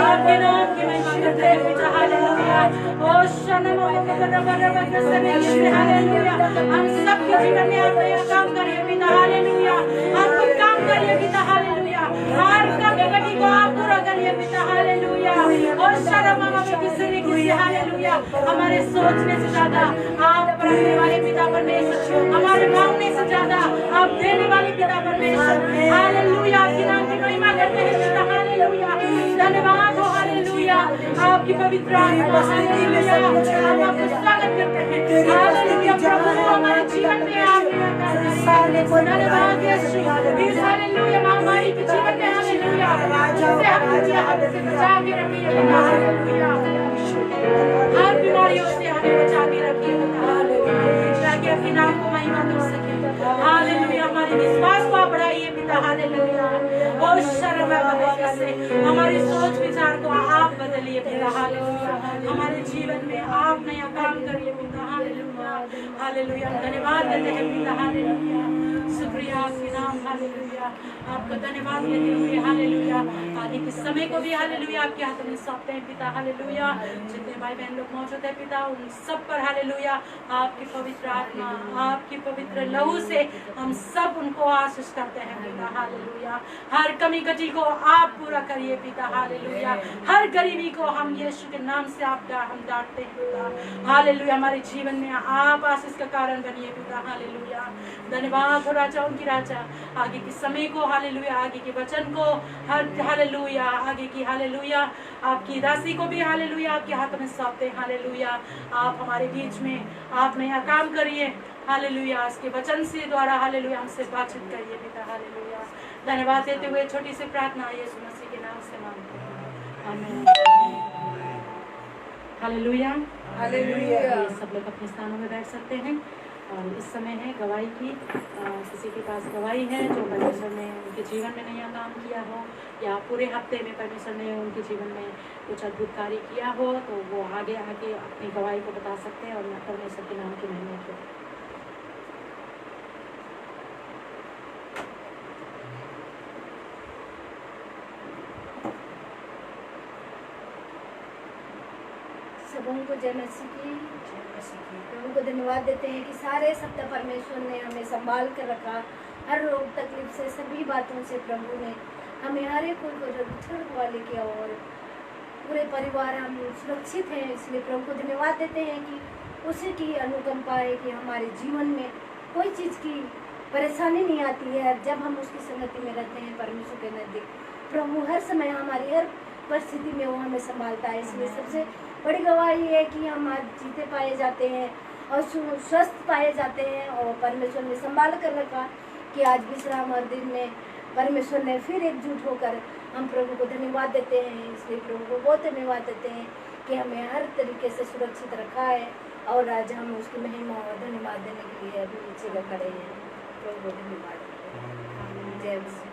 आपके नाम की महिमा करते हैं पिता। हालेलुया, ओ शनम हालेलुया, हम सबके जीवन में आप नया काम करिए पिता। हालेलुया, आप कुछ काम करिए पिता। हालेलुया, हर कमी को आप पूरा करिए पिता। हालेलुया, और शर्म किसी हालेलुया, हमारे सोचने से ज्यादा आप रखने वाले पिता परमेश्वर, हमारे मांगने से ज्यादा आप देने वाले पिता परमेश्वर। हालेलुया, आपके नाम की महिमा करते हैं पिता। हालेलुया, धन्यवाद हो। हालेलुया, आपकी पवित्र आत्मा। हालेलुया, हम आपको स्वागत करते हैं। हालेलुया, प्रभु हमारे जीवन में आप धन्यवाद यीशु। इस हालेलुया महामारी के जीवन में हालेलुया जिसे हम से बचा के रखिए। हालेलुया, हर बीमारियों से हमें बचा के रखिए। हालेलुया, ताकि अपने नाम को महिमा कर सके। हालेलुया, हमारे विश्वास को बढ़ाइए पिता। हालेलुया, और शर्म से हमारे सोच विचार को आप बदलिए पिता। हालेलुया, हमारे जीवन में आप नया काम करिए पिता। हालेलुया, हालेलुया, धन्यवाद देते हैं पिता। हालेलुया, शुक्रिया आपके नाम, हालेलुया। आपका धन्यवाद देते हुए हालेलुया, आगे के समय को भी हालेलुया आपके हाथों में सौंपते हैं पिता, हालेलुया। जितने भाई बहन लोग मौजूद है पिता, उन सब पर हालेलुया आपकी पवित्र आत्मा, आपकी पवित्र लहू से हम सब उनको आशीष करते हैं पिता, हालेलुया। हर कमी कटी को आप पूरा करिए पिता, हालेलुया। हर गरीबी को हम यीशु के नाम से हम डांटते हैं पिता, हालेलुया। हमारे जीवन में आप आशीष का कारण बनिए पिता, हालेलुया। धन्यवाद हो राजा, उनकी राजा, आगे के समय को हालेलुया, आगे के वचन को हर हालेलुया, आगे की हालेलुया आपकी राशि को भी हालेलुया आपके हाथों में सौंपते हैं, हालेलुया। आप हमारे बीच में आप नया काम करिए, हालेलुया। इसके वचन से द्वारा हालेलुया हमसे बातचीत करिए पिता, हालेलुया। धन्यवाद देते हुए छोटी सी प्रार्थना यीशु मसीह के नाम से मांगते हैं, आमीन। Hallelujah, hallelujah. सब लोग अपने स्थानों में बैठ सकते हैं। और इस समय है गवाही की, किसी के पास गवाही है जो परमेश्वर ने उनके जीवन में नया काम किया हो, या पूरे हफ्ते में परमेश्वर ने उनके जीवन में कुछ अद्भुत कार्य किया हो, तो वो आगे आके अपनी गवाही को बता सकते हैं और परमेश्वर के नाम की महिमा करें। सबों को जय मसीह की। प्रभु को धन्यवाद देते हैं कि सारे सप्ताह परमेश्वर ने हमें संभाल कर रखा, हर रोग तकलीफ से, सभी बातों से प्रभु ने हमें हर एक कोई को जरूरत वाले किया और पूरे परिवार हम सुरक्षित हैं। इसलिए प्रभु को धन्यवाद देते हैं कि उसी की अनुकंपा है कि हमारे जीवन में कोई चीज़ की परेशानी नहीं आती है जब हम उसकी संगति में रहते हैं परमेश्वर के नज़दीक। प्रभु हर समय हमारी हर परिस्थिति में वो हमें संभालता है। इसलिए सबसे बड़ी गवाही है कि हम आज जीते पाए जाते हैं और स्वस्थ पाए जाते हैं, और परमेश्वर ने संभाल कर रखा कि आज विश्राम और दिन में परमेश्वर ने फिर एकजुट होकर हम प्रभु को धन्यवाद देते हैं। इसलिए प्रभु को बहुत धन्यवाद देते हैं कि हमें हर तरीके से सुरक्षित रखा है, और आज हम उसकी महिमा और धन्यवाद देने के लिए अभी नीचे खड़े हैं। प्रभु को धन्यवाद देते हैं। जय मसीह।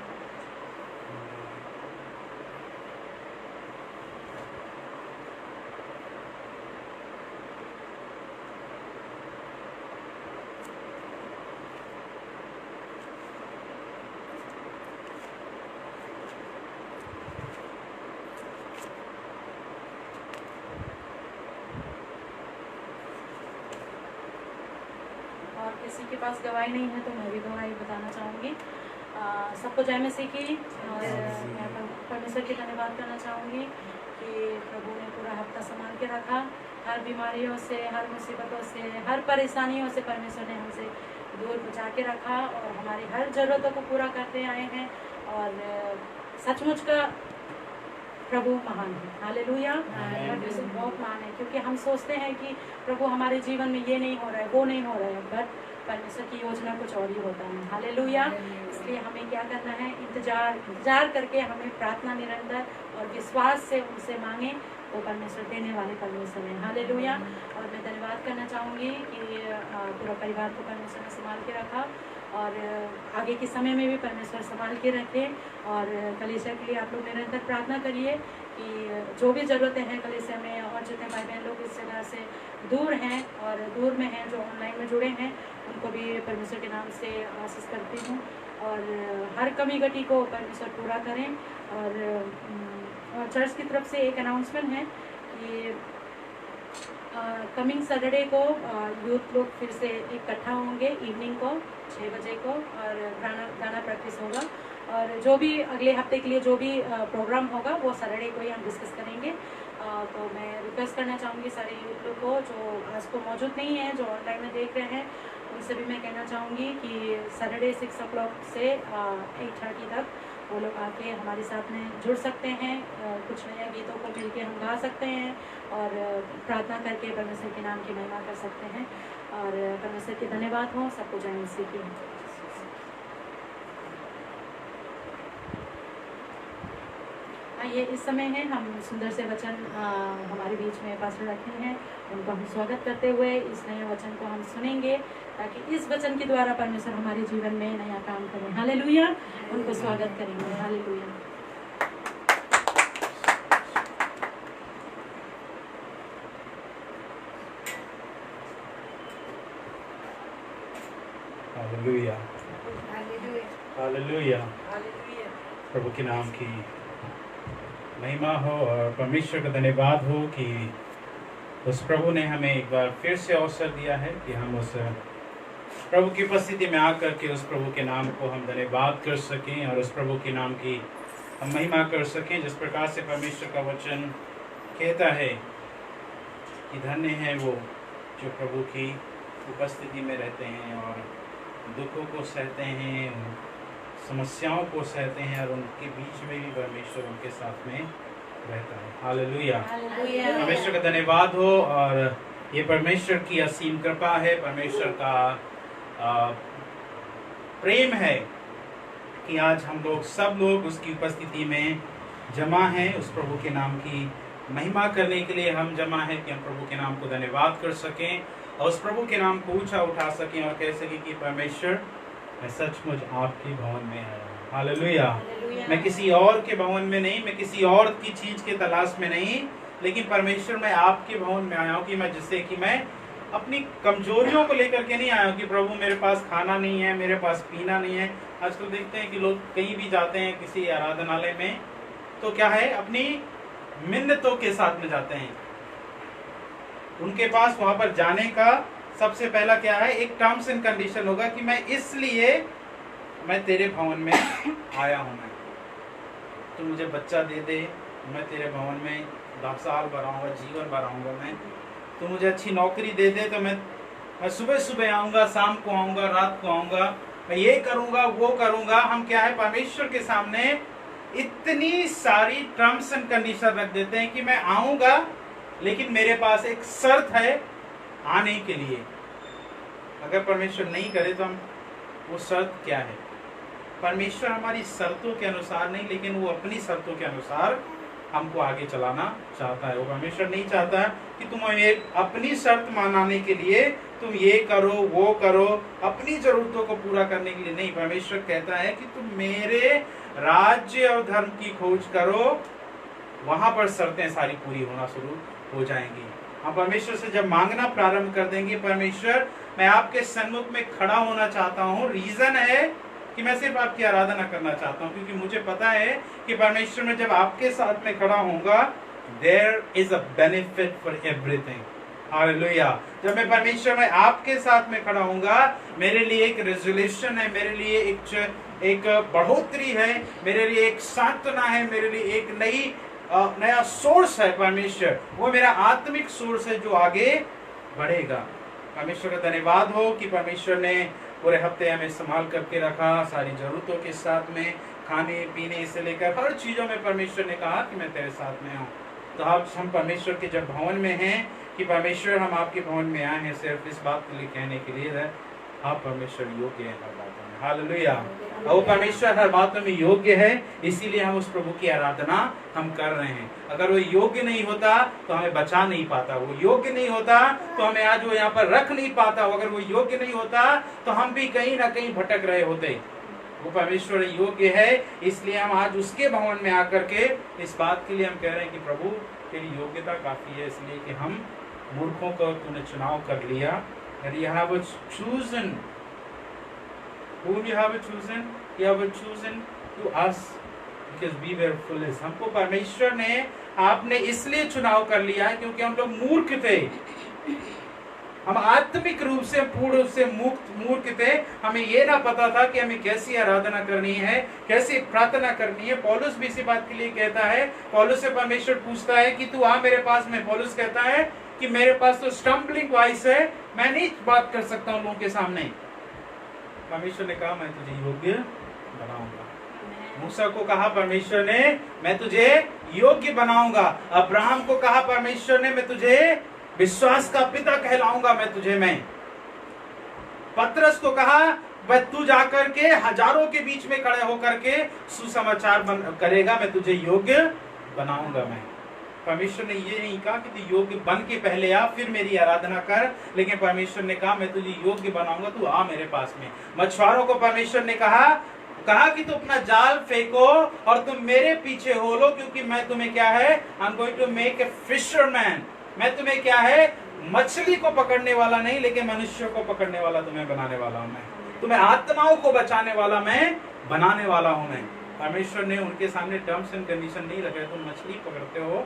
और किसी के पास गवाही नहीं है तो मैं भी गवाही बताना चाहूँगी। सबको जय मसीह की। और मैं परमेश्वर की धन्यवाद करना चाहूँगी कि प्रभु ने पूरा हफ्ता संभाल के रखा, हर बीमारियों से, हर मुसीबतों से, हर परेशानियों से परमेश्वर ने हमसे दूर बचा के रखा और हमारी हर ज़रूरतों को पूरा करते आए हैं। और सचमुच का प्रभु महान है, हालेलुया। परमेश्वर बहुत महान है, क्योंकि हम सोचते हैं कि प्रभु हमारे जीवन में ये नहीं हो रहा है, वो नहीं हो रहा है, बट परमेश्वर की योजना कुछ और ही होता है, हालेलुया। इसलिए हमें क्या करना है, इंतजार करके हमें प्रार्थना निरंतर और विश्वास से उनसे मांगे, तो परमेश्वर देने वाले परमेश्वर हैं, हालेलुया। और मैं धन्यवाद करना चाहूँगी कि पूरा परिवार को परमेश्वर ने संभाल के रखा और आगे के समय में भी परमेश्वर संभाल के रखे। और कलीसिया के लिए आप लोग निरंतर प्रार्थना करिए कि जो भी ज़रूरतें हैं कलीसिया में, और जितने भाई बहन लोग इस जगह से दूर हैं और दूर में हैं, जो ऑनलाइन में जुड़े हैं, उनको भी परमेश्वर के नाम से आशीष करती हूँ। और हर कमी घटी को परमेश्वर पूरा करें। और चर्च की तरफ से एक अनाउंसमेंट है कि कमिंग सैटरडे को यूथ लोग फिर से इकट्ठा होंगे इवनिंग को 6 बजे को, और गाना प्रैक्टिस होगा। और जो भी अगले हफ्ते के लिए जो भी प्रोग्राम होगा वो सैटरडे को ही हम डिस्कस करेंगे। तो मैं रिक्वेस्ट करना चाहूँगी सारे यूथ लोग को जो आज को मौजूद नहीं है, जो ऑनलाइन में देख रहे हैं, उनसे भी मैं कहना चाहूँगी कि सैटरडे 6 o'clock से 8:30 तक वो लोग आके हमारे साथ में जुड़ सकते हैं। कुछ नया गीतों को मिलके हम गा सकते हैं और प्रार्थना करके परमेश्वर के नाम की महिमा कर सकते हैं। और परमेश्वर की धन्यवाद हो। सबको जय मसीह की। आइए, इस समय है हम सुंदर से वचन हमारे बीच में पास्टर रखे हैं, उनको हम स्वागत करते हुए इस नए वचन को हम सुनेंगे, ताकि इस वचन के द्वारा परमेश्वर हमारे जीवन में नया काम करें, हालेलुया। उनको स्वागत करेंगे, हालेलुया। हालेलुया। हालेलुया। हालेलुया। प्रभु के नाम की महिमा हो और परमेश्वर का धन्यवाद हो कि उस प्रभु ने हमें एक बार फिर से अवसर दिया है कि हम उस प्रभु की उपस्थिति में आकर के उस प्रभु के नाम को हम धन्यवाद कर सकें और उस प्रभु के नाम की हम महिमा कर सकें। जिस प्रकार से परमेश्वर का वचन कहता है कि धन्य है वो जो प्रभु की उपस्थिति में रहते हैं और दुखों को सहते हैं, समस्याओं को सहते हैं और उनके बीच में भी परमेश्वर उनके साथ में रहता है। हालेलुया। परमेश्वर का धन्यवाद हो और ये परमेश्वर की असीम कृपा है, परमेश्वर का प्रेम है कि आज हम लोग सब लोग उसकी उपस्थिति में जमा हैं। उस प्रभु के नाम की महिमा करने के लिए हम जमा हैं कि हम प्रभु के नाम को धन्यवाद कर सकें और उस प्रभु के नाम को ऊंचा उठा सकें और कह सकें कि परमेश्वर मैं सचमुच आपके भवन में आया हूँ। हालेलुया। मैं किसी और के भवन में नहीं, मैं किसी और की चीज के तलाश में नहीं, लेकिन परमेश्वर मैं आपके भवन में आया हूँ कि मैं जिससे कि मैं अपनी कमजोरियों को लेकर के नहीं आया हूँ कि प्रभु मेरे पास खाना नहीं है, मेरे पास पीना नहीं है। आजकल देखते हैं कि लोग कहीं भी जाते हैं किसी आराधनालय में तो क्या है, अपनी मिन्नतों के साथ में जाते हैं। उनके पास वहां पर जाने का सबसे पहला क्या है, एक टर्म्स एंड कंडीशन होगा कि मैं इसलिए मैं तेरे भवन में आया हूं, मैं तो मुझे बच्चा दे दे, मैं तेरे भवन में 10 साल बढ़ाऊंगा, जीवन बढ़ाऊंगा, मैं तो मुझे अच्छी नौकरी दे दे तो मैं सुबह सुबह आऊंगा, शाम को आऊंगा, रात को आऊंगा, मैं ये करूंगा वो करूंगा। हम क्या है, परमेश्वर के सामने इतनी सारी टर्म्स एंड कंडीशन रख देते हैं कि मैं आऊंगा लेकिन मेरे पास एक शर्त है आने के लिए। अगर परमेश्वर नहीं करे तो हम वो शर्त क्या है, परमेश्वर हमारी शर्तों के अनुसार नहीं लेकिन वो अपनी शर्तों के अनुसार हमको आगे चलाना चाहता है। वो परमेश्वर नहीं चाहता कि तुम अपनी शर्त मनाने के लिए तुम ये करो वो करो, अपनी जरूरतों को पूरा करने के लिए नहीं। परमेश्वर कहता है कि तुम मेरे राज्य और धर्म की खोज करो, वहां पर शर्तें सारी पूरी होना शुरू हो जाएंगी। हम परमेश्वर से जब मांगना प्रारंभ कर देंगे, परमेश्वर मैं आपके सन्मुख में खड़ा होना चाहता हूँ, रीजन है कि मैं सिर्फ आपकी आराधना करना चाहता हूँ, क्योंकि मुझे पता है कि परमेश्वर में जब आपके साथ में खड़ा होऊंगा there is a benefit for everything. हालेलुया। जब मैं परमेश्वर में आपके साथ में खड़ा होऊंगा, मेरे लिए एक रेजोल्यूशन है, मेरे लिए एक बढ़ोतरी है, मेरे लिए एक सांत्वना है, मेरे लिए एक नया सोर्स है। परमेश्वर वो मेरा आत्मिक सोर्स है जो आगे बढ़ेगा। परमेश्वर का धन्यवाद हो कि परमेश्वर ने पूरे हफ्ते हमें संभाल करके रखा, सारी जरूरतों के साथ में, खाने पीने से लेकर हर चीजों में परमेश्वर ने कहा कि मैं तेरे साथ में हूँ। तो अब हम परमेश्वर के जब भवन में हैं कि परमेश्वर हम आपके भवन में आए हैं, सिर्फ इस बात के लिए कहने के लिए है आप परमेश्वर योग्य है हर बातों में। हालेलुया। वो परमेश्वर हर बातों में योग्य है, इसीलिए हम उस प्रभु की आराधना हम कर रहे हैं। अगर वो योग्य नहीं होता तो हमें बचा नहीं पाता, वो योग्य नहीं होता तो हमें आज वो यहाँ पर रख नहीं पाता, अगर वो योग्य नहीं होता तो हम भी कहीं ना कहीं भटक रहे होते। वो परमेश्वर योग्य है, इसलिए हम आज उसके भवन में आकर के इस बात के लिए हम कह रहे हैं कि प्रभु तेरी योग्यता काफी है, इसलिए कि हम मूर्खों का तूने चुनाव कर लिया। You have chosen whom you have chosen, you have chosen to us because we were foolish। हमको परमेश्वर ने आपने इसलिए चुनाव कर लिया है क्योंकि हम लोग मूर्ख थे, हम आत्मिक रूप से पूर्ण रूप से मूर्ख थे। हमें ये ना पता था कि हमें कैसी आराधना करनी है, कैसी प्रार्थना करनी है। पौलुस भी इसी बात के लिए कहता है, पौलुस से परमेश्वर पूछता है कि तू आ मेरे पास में। पौलुस कहता है कि मेरे पास तो स्टम्बलिंग वॉइस है, मैं नहीं बात कर सकता हूँ लोगों के सामने। परमेश्वर ने कहा मैं तुझे योग्य बनाऊंगा। मूसा को कहा परमेश्वर ने मैं तुझे योग्य बनाऊंगा। अब्राहम को कहा परमेश्वर ने मैं तुझे विश्वास का पिता कहलाऊंगा, मैं पतरस को कहा तू जाकर के हजारों के बीच में खड़े होकर के सुसमाचार करेगा, मैं तुझे योग्य बनाऊंगा। मैं परमेश्वर ने ये नहीं कहा कि तू योग्य बन के पहले आ फिर मेरी आराधना कर, लेकिन परमेश्वर ने कहा मैं तुझे योग्य बनाऊंगा, तू आ मेरे पास में। मछुआरों को परमेश्वर ने कहा कि तू अपना जाल फेंको और तुम मेरे पीछे हो लो, क्योंकि मैं तुम्हें क्या है, I am going to make a fisherman. मैं तुम्हें क्या है, मछली को पकड़ने वाला नहीं लेकिन मनुष्यों को पकड़ने वाला तुम्हें बनाने वाला हूं मैं। तुम्हें आत्माओं को बचाने वाला मैं, बनाने वाला हूं मैं। परमेश्वर ने उनके सामने टर्म्स एंड कंडीशन नहीं रखे। तुम मछली पकड़ते हो,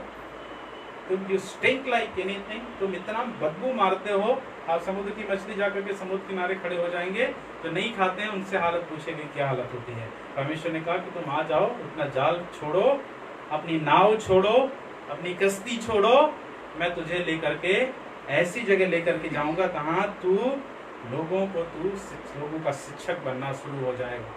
तुम यू स्टिंक लाइक एनीथिंग, तुम इतना बदबू मारते हो, आप समुद्र की मछली जाकर के समुद्र किनारे खड़े हो जाएंगे तो नहीं खाते हैं, उनसे हालत पूछेंगे क्या हालत होती है। परमेश्वर ने कहा कि तुम आ जाओ, अपना जाल छोड़ो, अपनी नाव छोड़ो, अपनी कश्ती छोड़ो, मैं तुझे लेकर के ऐसी जगह लेकर के जाऊंगा जहां तू लोगों का शिक्षक बनना शुरू हो जाएगा।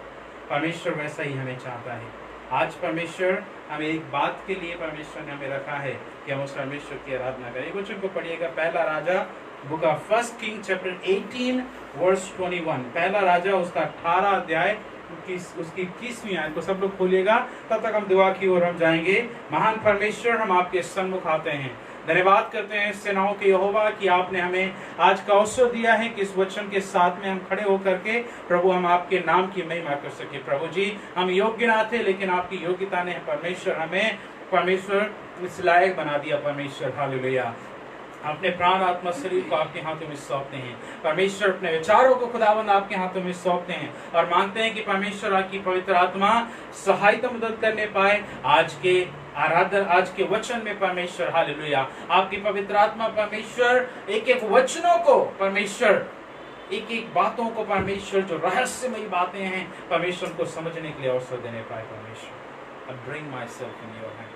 परमेश्वर वैसा ही हमें चाहता है। आज परमेश्वर हमें एक बात के लिए परमेश्वर ने हमें रखा है कि हम उस परमेश्वर की आराधना करें। वचन को पढ़िएगा, पहला राजा book of 1 king chapter 18 verse 21। पहला राजा उसका 18 अध्याय उसकी 21वीं आयत को सब लोग खोलिएगा। तब तक हम दुआ की ओर हम जाएंगे। महान परमेश्वर, हम आपके सन्मुख आते हैं, धन्यवाद करते हैं सेनाओं के यहोवा कि आपने हमें आज का अवसर दिया है कि इस वचन के साथ में हम खड़े होकर के प्रभु हम आपके नाम की महिमा कर सके। प्रभु जी, हम योग्य ना थे, लेकिन आपकी योग्यता ने परमेश्वर इस लायक बना दिया। परमेश्वर हालेलुया। अपने प्राण आत्मा शरीर को आपके हाथों में सौंपते हैं। परमेश्वर अपने विचारों को खुदावंद आपके हाथों में सौंपते हैं और मांगते हैं कि परमेश्वर आपकी पवित्र आत्मा सहायता मदद करने पाए। आज के वचन में परमेश्वर हालेलुया, आपकी पवित्र आत्मा परमेश्वर एक एक वचनों को, परमेश्वर एक एक बातों को, परमेश्वर जो रहस्यमयी बातें हैं, परमेश्वर को समझने के लिए अवसर देने पाए। परमेश्वर, I bring myself in your hand।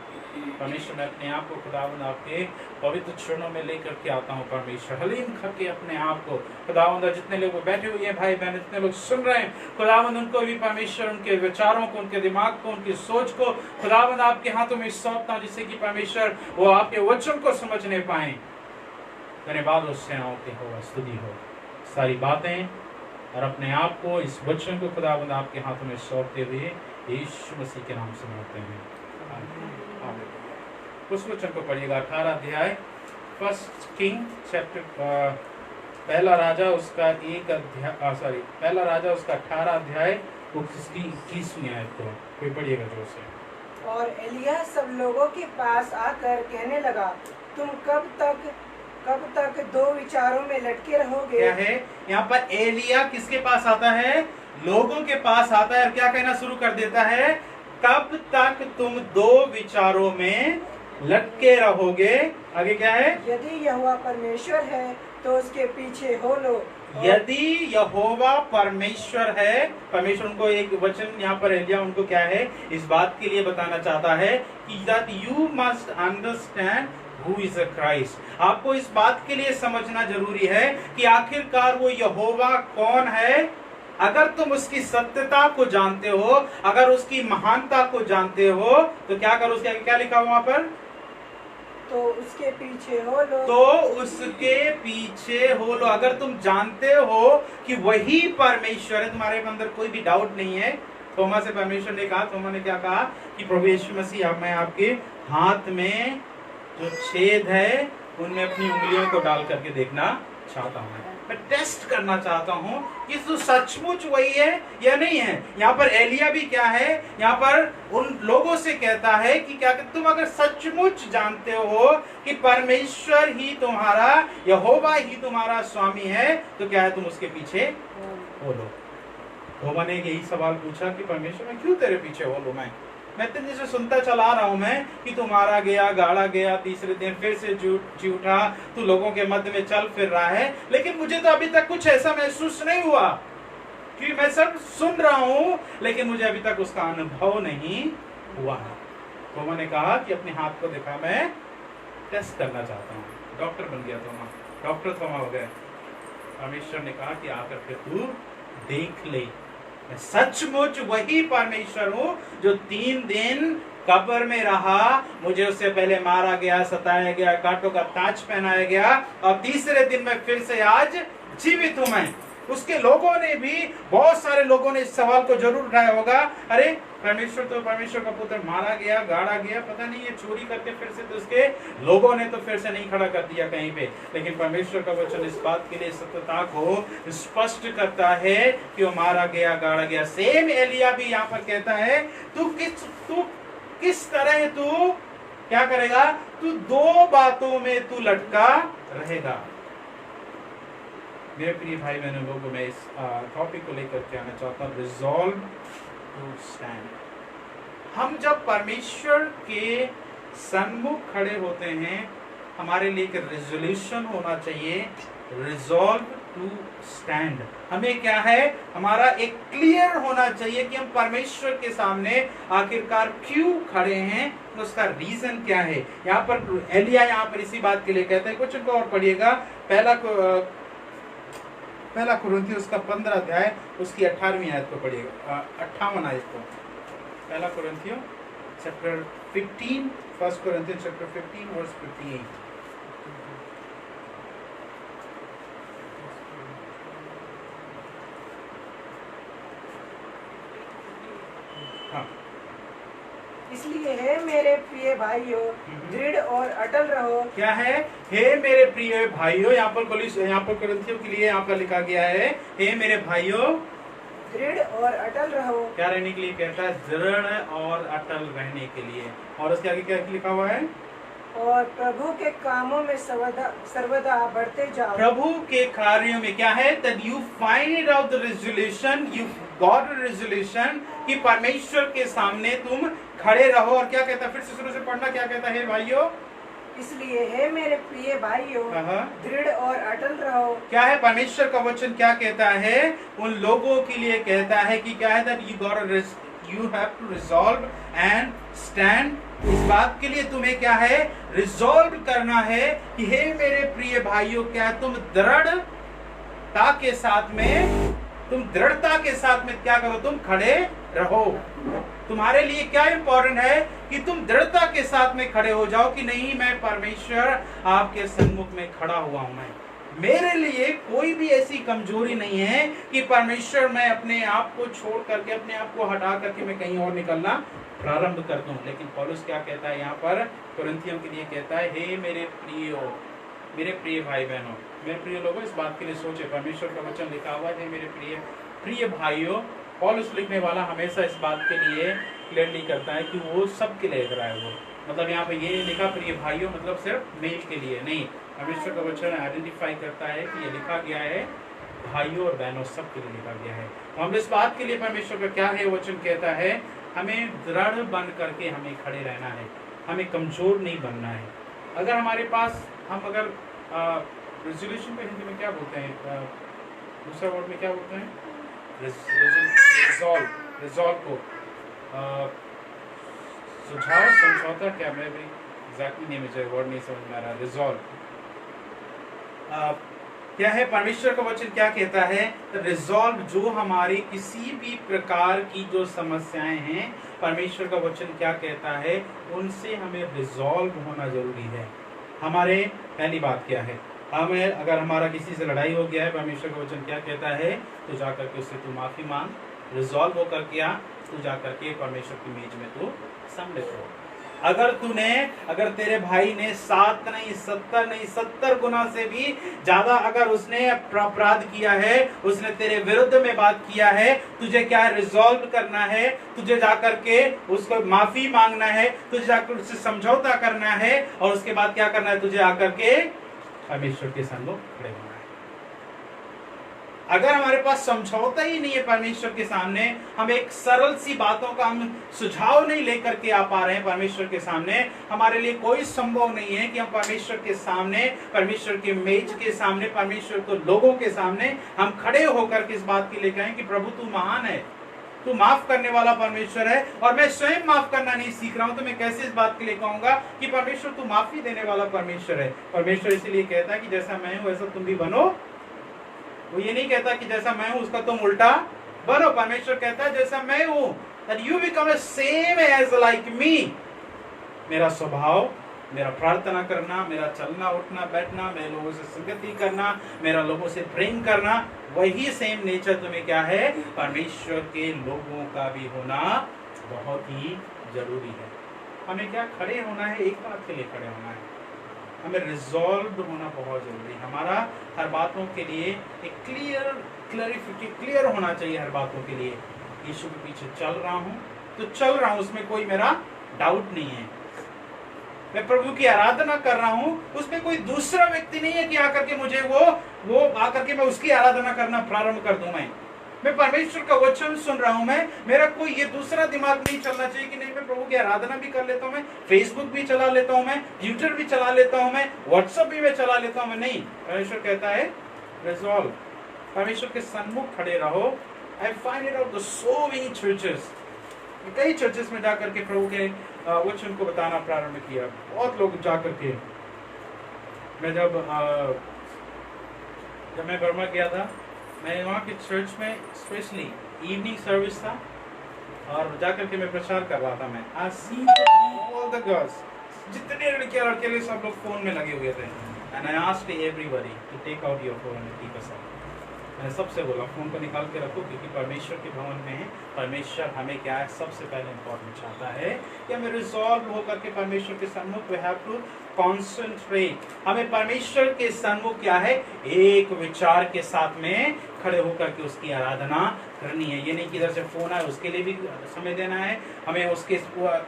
परमेश्वर, मैं अपने आप को खुदावंद आपके पवित्र चरणों में लेकर के आता हूँ। परमेश्वर, हलीम करके अपने आप को खुदावंद, जितने लोग बैठे हुए हैं भाई बहन, जितने लोग सुन रहे हैं खुदावंद, उनको भी परमेश्वर उनके विचारों को, उनके दिमाग को, उनकी सोच को खुदावंद आपके हाथों में सौंपता हूं, जिससे कि परमेश्वर वो आपके वचन को समझने पाए। धन्यवाद उस सेनाओं के हो, स्तुति हो, सारी बातें और अपने आप को इस वचन को खुदावंद आपके हाथों में सौंपते हुए यीशु मसीह के नाम से मांगते हैं। उस वचन को पढ़िएगा, 18 अध्याय 1 किंग चैप्टर, पहला राजा उसका 18 अध्याय उसकी 21वीं आयत को कोई पढ़िएगा जोर से। और एलिय्याह सब लोगों के पास आकर कहने लगा, तुम कब तक दो विचारों में लटके रहोगे। क्या है यहाँ पर? एलिय्याह किसके पास आता है? लोगों के पास आता है और क्या कहना शुरू कर देता है? कब तक तुम दो विचारों में लटके रहोगे। आगे क्या है? यदि यहोवा परमेश्वर है तो उसके पीछे हो लो। यदि यहोवा परमेश्वर है, परमेश्वर उनको एक वचन यहाँ पर एलिय्याह उनको क्या है इस बात के लिए बताना चाहता है कि that you must understand who is a Christ। आपको इस बात के लिए समझना जरूरी है कि आखिरकार वो यहोवा कौन है। अगर तुम उसकी सत्यता को जानते हो, अगर उसकी महानता को जानते हो, तो क्या करो? उसके क्या लिखा हुआ वहां पर? तो उसके पीछे हो लो। तो उसके पीछे हो लो। अगर तुम जानते हो कि वही परमेश्वर है, तुम्हारे अंदर कोई भी डाउट नहीं है। थोमा से परमेश्वर ने कहा, थोमा ने क्या कहा कि प्रभु यीशु मसीह, अब मैं आपके हाथ में जो छेद है उनमें अपनी उंगलियों को डाल करके देखना चाहता हूँ, मैं टेस्ट करना चाहता हूँ कि तो सचमुच वही है या नहीं है। यहाँ पर एलिय्याह भी क्या है, यहाँ पर उन लोगों से कहता है कि क्या तुम अगर सचमुच जानते हो कि परमेश्वर ही तुम्हारा, यहोवा ही तुम्हारा स्वामी है, तो क्या है तुम उसके पीछे हो लो। थोमा ने यही सवाल पूछा कि परमेश्वर मैं क्यों तेरे पीछे हो लो? मैं तेरे से सुनता चला रहा हूं मैं कि तू मारा गया, गाड़ा गया, तीसरे दिन फिर से जी उठा, तू लोगों के मध्य में चल फिर रहा है, लेकिन मुझे तो अभी तक कुछ ऐसा महसूस नहीं हुआ। क्योंकि मैं सब सुन रहा हूं लेकिन मुझे अभी तक उसका अनुभव नहीं हुआ है। तो मैंने कहा कि अपने हाथ को दिखा, मैं टेस्ट करना चाहता हूँ। डॉक्टर बन गया थोमा, डॉक्टर थोमा हो गया। परमेश्वर ने कहा कि आकर के तू देख ले, मैं सचमुच वही परमेश्वर हूँ जो 3 दिन कब्र में रहा, मुझे उससे पहले मारा गया, सताया गया, कांटों का ताज पहनाया गया, और तीसरे दिन में फिर से आज जीवित हूं मैं। उसके लोगों ने भी, बहुत सारे लोगों ने इस सवाल को जरूर उठाया होगा, अरे परमेश्वर तो, परमेश्वर का पुत्र मारा गया, गाड़ा गया, पता नहीं ये चोरी करके फिर से तो उसके लोगों ने तो फिर से नहीं खड़ा कर दिया कहीं पे। लेकिन परमेश्वर का वचन इस बात के लिए सत्यता को स्पष्ट करता है कि वो मारा गया, गाड़ा गया। सेम एलिय्याह भी यहाँ पर कहता है, तू किस तरह तू क्या करेगा? तू 2 बातों में तू लटका रहेगा। मेरे प्रिय भाई बहनों लोगों, मैं इस टॉपिक को लेकर के आना चाहता हूँ, रिजॉल्व टू स्टैंड। हम जब परमेश्वर के सन्मुख खड़े होते हैं, हमारे लिए एक रेजोल्यूशन होना चाहिए, रिजॉल्व टू स्टैंड। हमें क्या है, हमारा एक क्लियर होना चाहिए कि हम परमेश्वर के सामने आखिरकार क्यों खड़े हैं, उसका रीजन क्या है। यहाँ पर एलिया यहाँ पर इसी बात के लिए कहते हैं। कुछ उनको और पढ़िएगा, पहला कुरिन्थियों उसका 15 अध्याय उसकी 18वीं आयत को पढ़िएगा, 58 आयत को। पहला कुरिन्थियों चैप्टर 15, फर्स्ट कुरिन्थियों चैप्टर 15 वर्स 58। हाँ, इसलिए हे मेरे प्रिय भाइयों, दृढ़ और अटल रहो। क्या है, हे मेरे प्रिय भाइयों, यहाँ पर कुरिन्थियों के लिए यहाँ पर लिखा गया है, हे मेरे भाइयों दृढ़ और अटल रहो। क्या रहने के लिए कहता है, दृढ़ और अटल रहने के लिए। और उसके आगे क्या लिखा हुआ है, और प्रभु के कामों में सर्वदा बढ़ते जाओ। प्रभु के कार्यों में क्या है, that you find out the resolution, you got a resolution कि परमेश्वर के सामने तुम खड़े रहो। और क्या कहता है, फिर से शुरू से पढ़ना, क्या कहता है भाइयों, इसलिए हे मेरे प्रिय भाइयों, दृढ़ और अटल रहो। क्या है, परमेश्वर का वचन क्या कहता है, उन लोगों के लिए कहता है कि क्या है, that you have to resolve and stand। इस बात के लिए तुम्हें क्या है, रिजॉल्व करना है कि हे मेरे प्रिय भाइयों, क्या तुम दृढ़ता के साथ में क्या करो, तुम खड़े रहो। तुम्हारे लिए क्या इंपॉर्टेंट है कि तुम दृढ़ता के साथ में खड़े हो जाओ कि नहीं, मैं परमेश्वर आपके सन्मुख में खड़ा हुआ हूं। मेरे लिए कोई भी ऐसी कमजोरी नहीं है कि परमेश्वर मैं अपने आप को छोड़ करके, अपने आप को हटा करके मैं कहीं और निकलना प्रारंभ कर दूं। लेकिन पौलुस क्या कहता है यहाँ पर कुरिन्थियों के लिए, कहता है हे मेरे प्रिय भाई बहनों, मेरे प्रिय लोगों, इस बात के लिए सोचे, परमेश्वर का वचन लिखा हुआ है, मेरे प्रिय भाइयों। पौलुस लिखने वाला हमेशा इस बात के लिए क्लियरली करता है कि वो सबके लिए लिख रहा है। वो मतलब यहाँ पे ये लिखा प्रिय भाइयों, मतलब सिर्फ मेल के लिए नहीं। परमेश्वर का वचन आइडेंटिफाई करता है कि ये लिखा गया है भाइयों और बहनों सबके लिए लिखा गया है। हम इस बात के लिए परमेश्वर का क्या है वचन कहता है, हमें दृढ़ बन करके हमें खड़े रहना है, हमें कमजोर नहीं बनना है। अगर हमारे पास अगर रेजोल्यूशन को हिंदी में क्या बोलते हैं, दूसरा वर्ड में क्या बोलते हैं, रिजॉल्व को सुझाव, समझौता, क्या मैं भी एग्जैक्टली नहीं, मुझे वर्ड नहीं समझ में आ रहा। रिजॉल्व क्या है, परमेश्वर का वचन क्या कहता है, रिजॉल्व जो हमारी किसी भी प्रकार की जो समस्याएं हैं, परमेश्वर का वचन क्या कहता है, उनसे हमें रिजॉल्व होना जरूरी है। हमारे पहली बात क्या है, हमें अगर हमारा किसी से लड़ाई हो गया है, परमेश्वर का वचन क्या कहता है, तो जाकर के उससे तू माफी मांग, रिजॉल्व होकर के आ, तू जाकर के परमेश्वर की मेज में तू सम्मिलित हो। अगर तेरे भाई ने 7 नहीं 70 नहीं 70 गुना से भी ज्यादा अगर उसने अपराध किया है, उसने तेरे विरुद्ध में बात किया है, तुझे क्या रिजॉल्व करना है, तुझे जाकर के उसको माफी मांगना है, तुझे जाकर उससे समझौता करना है, और उसके बाद क्या करना है, तुझे आकर के परमेश्वर के सन्मुख खड़े होना है। अगर हमारे पास समझौता ही नहीं है परमेश्वर के सामने, हम एक सरल सी बातों का हम सुझाव नहीं लेकर के आ पा रहे हैं परमेश्वर के सामने, हमारे लिए कोई संभव नहीं है कि हम परमेश्वर के सामने, परमेश्वर के मेज के सामने, परमेश्वर को लोगों के सामने हम खड़े होकर के इस बात के लिए कहें कि प्रभु तू महान है, तू माफ करने वाला परमेश्वर है, और मैं स्वयं माफ करना नहीं सीख रहा हूं, तो मैं कैसे इस बात के लिए कहूंगा कि परमेश्वर तू माफी देने वाला परमेश्वर है। परमेश्वर इसलिए कहता है कि जैसा मैं हूं वैसा तुम भी बनो। वो ये नहीं कहता कि जैसा मैं हूं उसका तुम उल्टा बनो। परमेश्वर कहता है जैसा मैं हूं, that you become the same as like me। मेरा स्वभाव, मेरा प्रार्थना करना, मेरा चलना उठना बैठना, मेरे लोगों से संगति करना, मेरा लोगों से प्रेम करना, वही सेम नेचर तुम्हें क्या है, परमेश्वर के लोगों का भी होना बहुत ही जरूरी है। हमें क्या खड़े होना है, एक बात के लिए खड़े होना है, हमें रिजॉल्व होना बहुत जरूरी है। हमारा हर बातों के लिए एक क्लियर होना चाहिए। हर बातों के लिए यीशु के पीछे चल रहा हूं तो चल रहा हूं, उसमें कोई मेरा डाउट नहीं है। मैं प्रभु की आराधना कर रहा हूं, उसमें कोई दूसरा व्यक्ति नहीं है कि आकर के मुझे वो आकर के मैं उसकी आराधना करना प्रारंभ कर दूं। मैं परमेश्वर का वचन सुन रहा हूं, मेरा कोई ये दूसरा दिमाग नहीं चलना चाहिए कि नहीं मैं प्रभु की आराधना भी कर लेता हूं, मैं फेसबुक भी चला लेता हूं, मैं ट्विटर भी चला लेता हूं, मैं व्हाट्सएप भी मैं चला लेता हूं। मैं नहीं, परमेश्वर कहता है रिजॉल्व, परमेश्वर के सन्मुख खड़े रहो। I find it out the so many churches, कई चर्चेस में जाकर के प्रभु के वचन को बताना प्रारंभ किया। बहुत लोग जाकर के, मैं जब मैं बर्मा गया था, मैं वहाँ के चर्च में स्पेशली इवनिंग सर्विस था और जाकर के मैं प्रचार कर रहा था। मैं आई सी ऑल द गर्ल्स, जितने लड़कियां लड़के सब लोग फोन में लगे हुए थे। And I asked everybody to take out your phone and keep aside. मैंने सबसे बोला फोन को निकाल के रखो, क्योंकि परमेश्वर के भवन में है। परमेश्वर हमें क्या है, सबसे पहले इंपॉर्टेंट चाहता है कि हमें रिजॉल्व होकर के परमेश्वर के सन्मुख वी हैव टू कॉन्सेंट्रेट। हमें परमेश्वर के सन्मुख क्या है, एक विचार के साथ में खड़े होकर के उसकी आराधना करनी है। ये नहीं कि इधर से फोन आए उसके लिए भी समय देना है, हमें उसके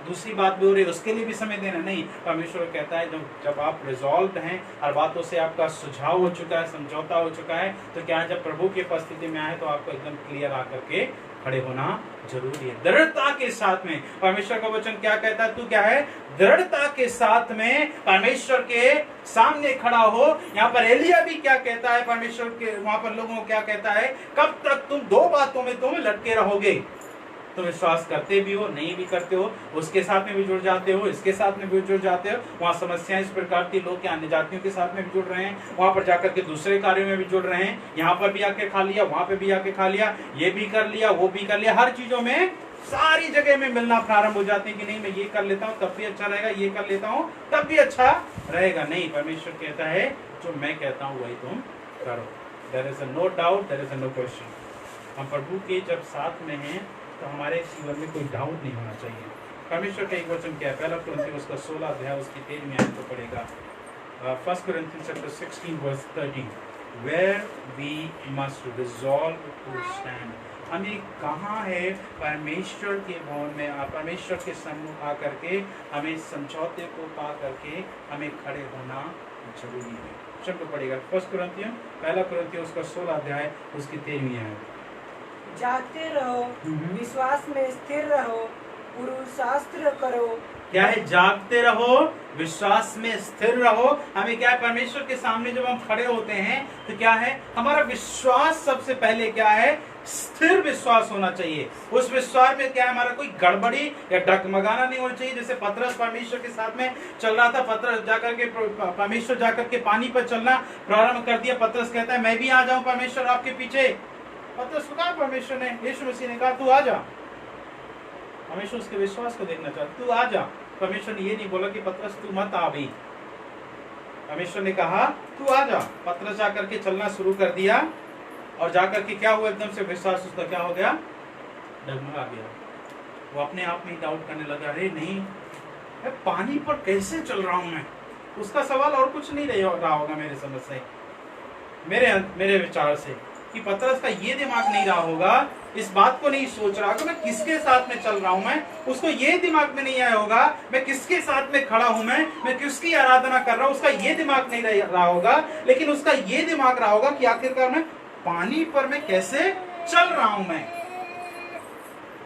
दूसरी बात भी हो रही है उसके लिए भी समय देना नहीं। परमेश्वर कहता है जब आप रिजॉल्व हैं, हर बातों से आपका सुझाव हो चुका है, समझौता हो चुका है, तो क्या जब प्रभु की उपस्थिति में आए तो आपको एकदम क्लियर आकर के खड़े होना जरूरी है, दृढ़ता के साथ में। परमेश्वर का वचन क्या कहता है, तू क्या है, दृढ़ता के साथ में परमेश्वर के सामने खड़ा हो। यहाँ पर एलिया भी क्या कहता है, परमेश्वर के वहां पर लोगों को क्या कहता है, कब तक तुम दो बातों में तुम लटके रहोगे। तुम विश्वास करते भी हो, नहीं भी करते हो, उसके साथ में भी जुड़ जाते हो, इसके साथ में भी जुड़ जाते हो। वहाँ समस्याएं इस प्रकार की, लोग अन्य जातियों के साथ में भी जुड़ रहे हैं, वहां पर जाकर के दूसरे कार्यों में भी जुड़ रहे हैं। यहाँ पर भी आके खा लिया, वहां पे भी आके खा लिया, ये भी कर लिया, वो भी कर लिया, हर चीजों में सारी जगह में मिलना प्रारंभ हो जाते हैं कि नहीं मैं ये कर लेता हूँ तब भी अच्छा रहेगा, ये कर लेता हूँ तब भी अच्छा रहेगा। नहीं, परमेश्वर कहता है जो मैं कहता हूँ वही तुम करो। There is no doubt, there is no question. हम प्रभु के जब साथ में हैं तो हमारे जीवन में कोई डाउट नहीं होना चाहिए। परमेश्वर का एक वचन क्या है, पहला कुरिन्थियों उसका 16 अध्याय उसकी 13वीं आयत को पढ़ेगा। 1 Corinthians chapter 16 verse 13, where we must resolve to stand। हमें कहाँ है, परमेश्वर के भवन में, परमेश्वर के सम्मुख आकर के हमें समझौते को पा करके हमें खड़े होना जरूरी है। चलो पढ़ेगा 1 कुरिन्थियों उसका 16 अध्याय उसकी 13वीं आयत। जागते रहो, विश्वास में स्थिर रहो, पुरुषास्त्र करो। क्या है, जागते रहो, विश्वास में स्थिर रहो। हमें क्या है, परमेश्वर के सामने जब हम खड़े होते हैं तो क्या है, हमारा विश्वास सबसे पहले क्या है, स्थिर विश्वास होना चाहिए। उस विश्वास में क्या है, हमारा कोई गड़बड़ी या डगमगाना नहीं होना चाहिए। जैसे पतरस परमेश्वर के साथ में चल रहा था, पतरस जाकर के परमेश्वर जाकर के पानी पर चलना प्रारंभ कर दिया। पतरस कहता है मैं भी आ जाऊं परमेश्वर आपके पीछे। पतरस को कहा परमेश्वर ने, यीशु मसीह ने कहा तू आ जा। परमेश्वर उसके विश्वास को देखना चाहता, तू आ जा। परमेश्वर ने ये नहीं बोला कि पतरस तू मत आ भी। परमेश्वर ने कहा तू आ जा। पतरस जाकर के चलना शुरू कर दिया और जाकर के क्या हुआ, एकदम से विश्वास उसका क्या हो गया, डगमगा गया। वो अपने आप में डाउट करने लगा, अरे नहीं मैं पानी पर कैसे चल रहा हूं मैं। उसका सवाल और कुछ नहीं रहा होगा मेरे समझ से, मेरे विचार से, कि पतरस का ये दिमाग नहीं रहा होगा, इस बात को नहीं सोच रहा कि मैं किसके साथ में चल रहा हूं। मैं उसको ये दिमाग में नहीं आया होगा मैं किसके साथ में खड़ा हूं, मैं किसकी आराधना कर रहा हूं। उसका ये दिमाग नहीं रहा होगा, लेकिन उसका ये दिमाग रहा होगा कि आखिरकार मैं पानी पर मैं कैसे चल रहा हूं। मैं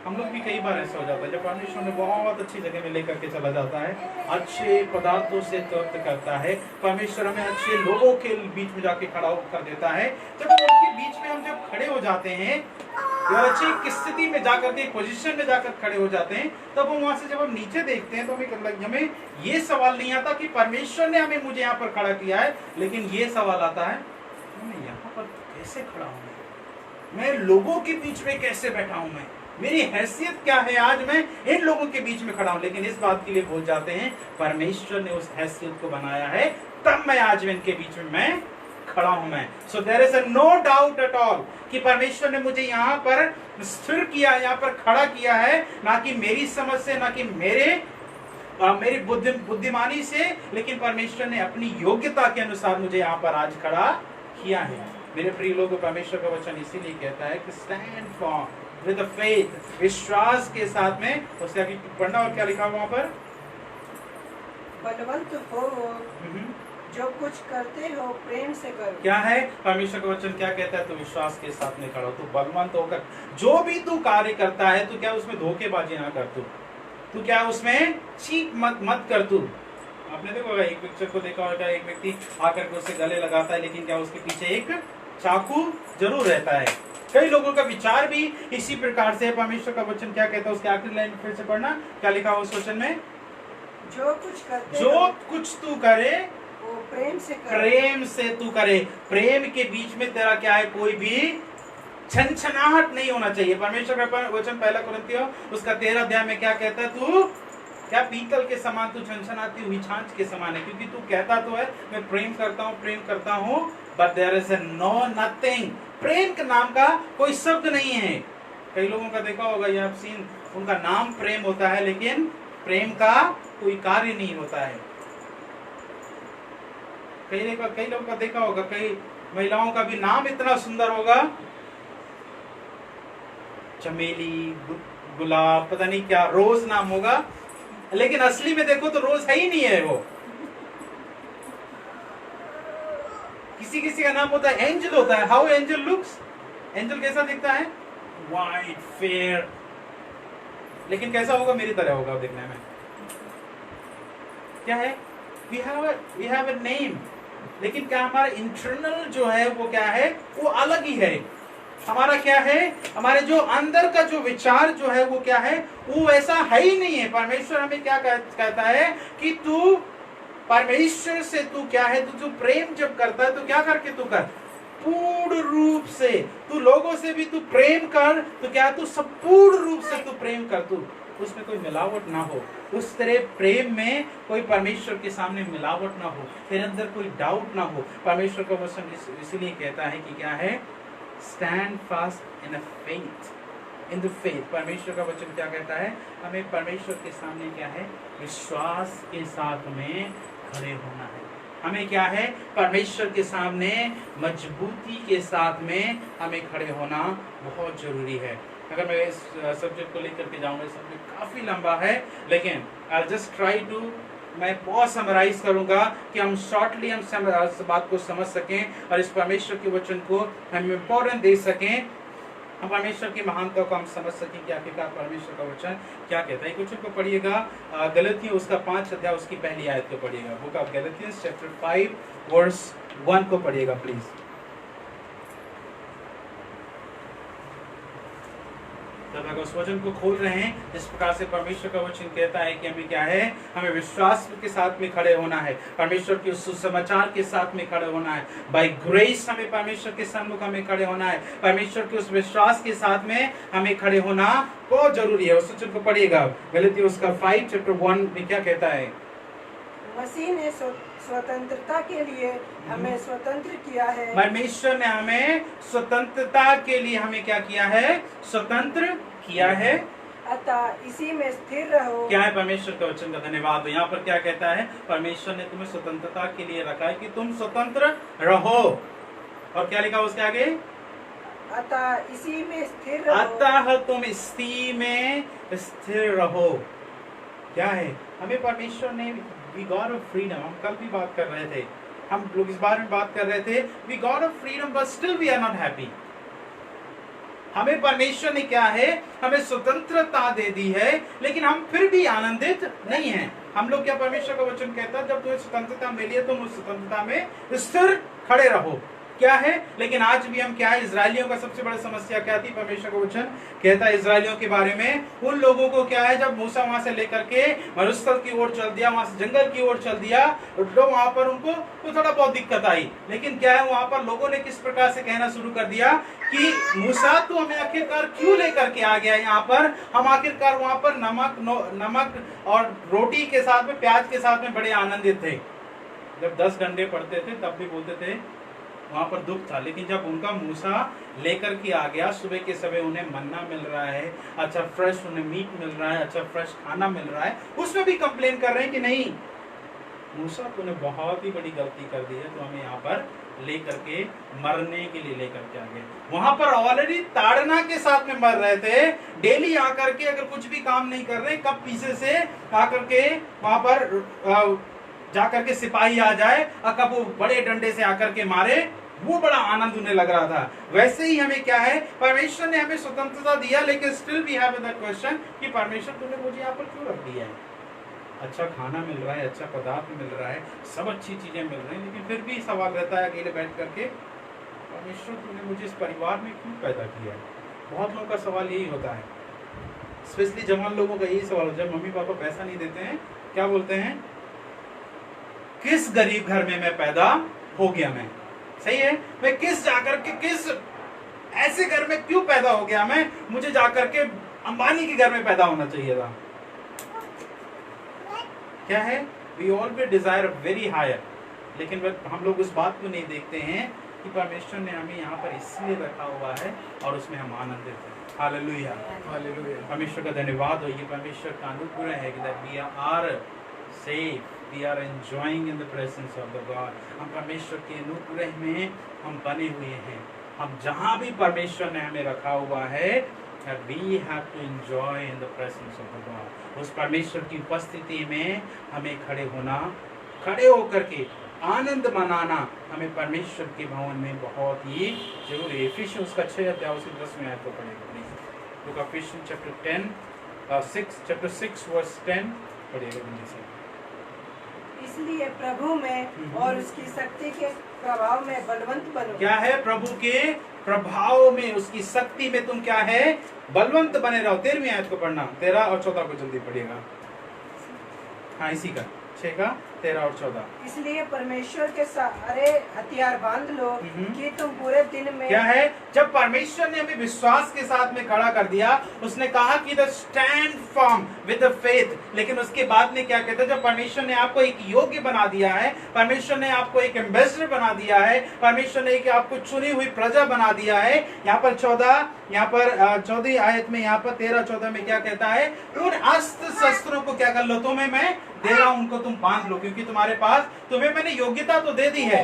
हम लोग भी कई बार ऐसा हो जाता है, जब परमेश्वर ने बहुत अच्छी जगह में लेकर के चला जाता है, अच्छे पदार्थों से तृप्त करता है, परमेश्वर हमें अच्छे लोगों के बीच में जाके खड़ा कर देता है। जब उनके बीच में हम जब खड़े हो जाते हैं या अच्छी स्थिति में जाकर के पोजीशन में जाकर खड़े हो जाते हैं, तब हम वहां से जब हम नीचे देखते हैं तो हमें ये सवाल नहीं आता कि परमेश्वर ने हमें मुझे यहाँ पर खड़ा किया है, लेकिन ये सवाल आता है मैं यहाँ पर कैसे खड़ा हूँ, मैं लोगों के बीच में कैसे बैठा हूँ, मैं मेरी हैसियत क्या है, आज मैं इन लोगों के बीच में खड़ा हूं। लेकिन इस बात के लिए भूल जाते हैं परमेश्वर ने उस हैसियत को बनाया है, तब मैं आज इनके बीच में मैं खड़ा हूं। मैं so there is no doubt at all कि परमेश्वर ने मुझे यहाँ पर स्थिर किया, यहाँ पर खड़ा किया है, ना कि मेरी समझ से, ना कि मेरी बुद्धिमानी से, लेकिन परमेश्वर ने अपनी योग्यता के अनुसार मुझे यहाँ पर आज खड़ा किया है। मेरे प्रिय लोगों, परमेश्वर का वचन इसीलिए कहता है कि स्टैंड फॉर विद फेथ, विश्वास के साथ में। उससे आगे पढ़ना, और क्या लिखा वहां पर, बलवंत हो, जो कुछ करते हो प्रेम से करो। क्या है परमेश्वर का वचन क्या कहता है? तू विश्वास के साथ में खड़ा हो, तू बलवंत होकर जो भी तू कार्य करता है, तू क्या उसमें धोखेबाजी ना कर, तू क्या उसमें चीट मत कर। तू आपने देखा होगा, एक पिक्चर को देखा होगा, एक व्यक्ति आकर के उसे गले लगाता है, लेकिन क्या उसके पीछे एक चाकू जरूर रहता है। कई लोगों का विचार भी इसी प्रकार से है। परमेश्वर का वचन क्या कहता है? उसके आखिरी लाइन फिर से पढ़ना, क्या लिखा हुआ उस वचन में? जो कुछ करते जो हो कुछ तू करे वो प्रेम से करो। प्रेम से तू करे। प्रेम के बीच में तेरा क्या है? कोई भी छनछनाहट नहीं होना चाहिए। परमेश्वर का वचन 1 कुरिन्थियों उसका 13 अध्याय में क्या कहता है? तू क्या पीतल के समान तू छनछनाती हुई छाछ के समान है, क्योंकि तू कहता तो है मैं प्रेम करता हूँ, but there is no nothing. प्रेम के नाम का कोई शब्द नहीं है। कई लोगों का देखा होगा, यह सीन, उनका नाम प्रेम होता है, लेकिन प्रेम का कोई कार्य नहीं होता है। कई लोगों का देखा होगा, कई महिलाओं का भी नाम इतना सुंदर होगा, चमेली, गुलाब, पता नहीं क्या, रोज नाम होगा, लेकिन असली में देखो तो रोज है ही नहीं है वो। किसी का नाम होता है एंजल होता है। How angel looks? एंजल कैसा दिखता है? वाइट, फेयर, लेकिन कैसा होगा? मेरी तरह होगा दिखने में। क्या है? वी हैव अ नेम, लेकिन क्या हमारा इंटरनल जो है वो क्या है? वो अलग ही है। हमारा क्या है? हमारे जो अंदर का जो विचार जो है वो क्या है? वो वैसा है ही नहीं है। परमेश्वर हमें क्या कहता है कि तू परमेश्वर से तू क्या है? तू प्रेम जब करता है तो क्या करके तू कर? पूर्ण रूप से। तू लोगों से भी तू प्रेम कर, तो क्या तू संपूर्ण रूप से तू प्रेम कर, तू उसमें कोई मिलावट ना हो, उस तेरे प्रेम में कोई परमेश्वर के सामने मिलावट ना हो, तेरे अंदर कोई डाउट ना हो। परमेश्वर का वचन इसलिए कहता है कि क्या है? Stand fast in the faith. परमेश्वर का वचन क्या कहता है? हमें परमेश्वर के सामने क्या है? विश्वास के साथ में खड़े होना है। हमें क्या है? परमेश्वर के सामने मजबूती के साथ में हमें खड़े होना बहुत जरूरी है। अगर मैं इस सब्जेक्ट को लेकर के जाऊंगा, सब्जेक्ट काफी लंबा है, लेकिन आई जस्ट ट्राई टू, मैं बहुत समराइज करूंगा कि हम शॉर्टली हम इस बात को समझ सकें और इस परमेश्वर के वचन को हम इम्पोर्टेंस दे सकें, हम परमेश्वर की महानता को हम समझ सकें कि आखिरकार परमेश्वर का वचन क्या कहता है। एक वचन को पढ़िएगा, गलतियों उसका 5 अध्याय उसकी पहली आयत को पढ़िएगा। बुक ऑफ गलतियंस चैप्टर 5 वर्स 1 को पढ़िएगा प्लीज। जब अगर उस वचन को खोल रहे हैं, जिस प्रकार से परमेश्वर का वचन कहता है कि हमें क्या है? हमें विश्वास के साथ में खड़े होना है, परमेश्वर के उस सुसमाचार के साथ में खड़े होना है। बाय ग्रेस हमें परमेश्वर के सम्मुख हमें खड़े होना है, परमेश्वर के उस विश्वास के साथ में हमें खड़े होना बहुत जरूरी है। उस वचन को पढ़िएगा, गलतियों उसका 5 चैप्टर 1 में क्या कहता है? मसीह ने स्वतंत्रता के लिए हमें स्वतंत्र किया है। परमेश्वर ने हमें स्वतंत्रता के लिए हमें क्या किया है? स्वतंत्र किया है। अतः इसी में स्थिर रहो। क्या है परमेश्वर का वचन का धन्यवाद। यहाँ पर क्या कहता है? परमेश्वर ने तुम्हें स्वतंत्रता के लिए रखा है कि तुम स्वतंत्र रहो। और क्या लिखा उसके आगे? अतः इसी में स्थिर रहो। अतः तुम इसी में स्थिर रहो। क्या है? हमें परमेश्वर ने वी गॉड ऑफ फ्रीडम, हम कल भी बात कर रहे थे, हम लोग इस बारे में बात कर रहे थे, we god of freedom but still we are not happy. हमें परमेश्वर ने क्या है? हमें स्वतंत्रता दे दी है, लेकिन हम फिर भी आनंदित नहीं हैं। हम लोग क्या, परमेश्वर का वचन कहता है जब तुम्हें स्वतंत्रता मिली है तुम उस स्वतंत्रता में स्थिर खड़े रहो। क्या है? लेकिन आज भी हम क्या है? इजरायलियों का सबसे बड़ी समस्या क्या थी? परमेश्वर का वचन कहता है इजरायलियों के बारे में, उन लोगों को क्या है, जब मूसा वहां से लेकर के मरुस्थल की ओर चल दिया, वहां से जंगल की ओर चल दिया, तो वहां पर उनको तो थोड़ा बहुत दिक्कत आई। लेकिन क्या है, वहां पर लोगों ने किस प्रकार से कहना शुरू कर दिया कि मूसा तू हमें आखिरकार क्यों लेकर के आ गया यहाँ पर? हम आखिरकार वहां पर नमक और रोटी के साथ में, प्याज के साथ में बड़े आनंदित थे। जब 10 घंटे पढ़ते थे तब भी बोलते थे वहां पर दुख था, लेकिन जब उनका मूसा लेकर के आ गया, सुबह के समय उन्हें मन्ना मिल रहा है, अच्छा फ्रेश उन्हें मीट मिल रहा है, अच्छा फ्रेश खाना मिल रहा है, उसमें भी कंप्लेन कर रहे हैं कि नहीं मूसा तूने बहुत ही बड़ी गलती कर दी है, तो हमें यहाँ पर लेकर के मरने के लिए लेकर के आ गए। वहां पर ऑलरेडी ताड़ना के साथ में मर रहे थे। डेली आकर के अगर कुछ भी काम नहीं कर रहे, कब पीछे से आकर के वहां पर जाकर के सिपाही आ जाए और कब वो बड़े डंडे से आकर के मारे, वो बड़ा आनंद उन्हें लग रहा था। वैसे ही हमें क्या है, परमेश्वर ने हमें स्वतंत्रता दिया, लेकिन still we have that question कि परमेश्वर तूने मुझे यहाँ पर क्यों रख दिया है? अच्छा खाना मिल रहा है, अच्छा पदार्थ मिल रहा है, सब अच्छी चीजें मिल रही हैं, लेकिन फिर भी सवाल रहता है अकेले बैठ करके, परमेश्वर तूने मुझे इस परिवार में क्यों पैदा किया है? बहुत लोगों का सवाल यही होता है, स्पेशली जवान लोगों का यही सवाल होता है। मम्मी पापा पैसा नहीं देते हैं, क्या बोलते हैं, किस गरीब घर में मैं पैदा हो गया? मैं सही है, मैं किस जाकर के किस ऐसे घर में क्यों पैदा हो गया? मैं मुझे जाकर के अंबानी के घर में पैदा होना चाहिए था। क्या है, we always desire very higher, लेकिन हम लोग उस बात को नहीं देखते हैं कि परमेश्वर ने हमें यहाँ पर इसलिए रखा हुआ है और उसमें हम आनंदित हैं। Hallelujah, hallelujah. परमेश्वर का धन्यवाद हो, ये परमेश्वर का अनुग्रह है कि that we are safe, we are enjoying in the presence of the god. हम परमेश्वर के अनुग्रह में हम बने हुए हैं। हम जहाँ भी परमेश्वर ने हमें रखा हुआ है, we have to enjoy in the presence of the God। उस परमेश्वर की उपस्थिति में हमें खड़े होकर के आनंद मनाना हमें परमेश्वर के भवन में बहुत ही जरूरी है। इफिसियंस का 6 अध्याय उसके 10वें आयत को पढ़ेगा। Book of Ephesians chapter 6 verse 10 पढ़ेगा जल्दी से। इसलिए प्रभु में और उसकी शक्ति के प्रभाव में बलवंत बनो। क्या है, प्रभु के प्रभाव में, उसकी शक्ति में तुम क्या है, बलवंत बने रहो। 13वीं आयत को पढ़ना, 13 और 14 को जल्दी पढ़िएगा। हाँ, इसी का 6 का 13 और 14। इसलिए परमेश्वर के सारे हथियार बांध लो कि तुम पूरे दिन में। क्या है, जब परमेश्वर ने हमें विश्वास के साथ में खड़ा कर दिया, उसने कहा कि the stand firm with the faith, लेकिन उसके बाद में क्या कहता है, जब परमेश्वर ने आपको एक योग्य बना दिया है, परमेश्वर ने आपको एक एम्बेसडर बना दिया है, परमेश्वर ने आपको चुनी हुई प्रजा बना दिया है। यहाँ पर 14वीं आयत में, यहाँ पर 13-14 में क्या कहता है, उन अस्त्र शस्त्रों को क्या कर लो, तुम्हें मैं दे रहा हूं, उनको तुम बांध लो, क्योंकि तुम्हारे पास, तुम्हें मैंने योग्यता तो दे दी है,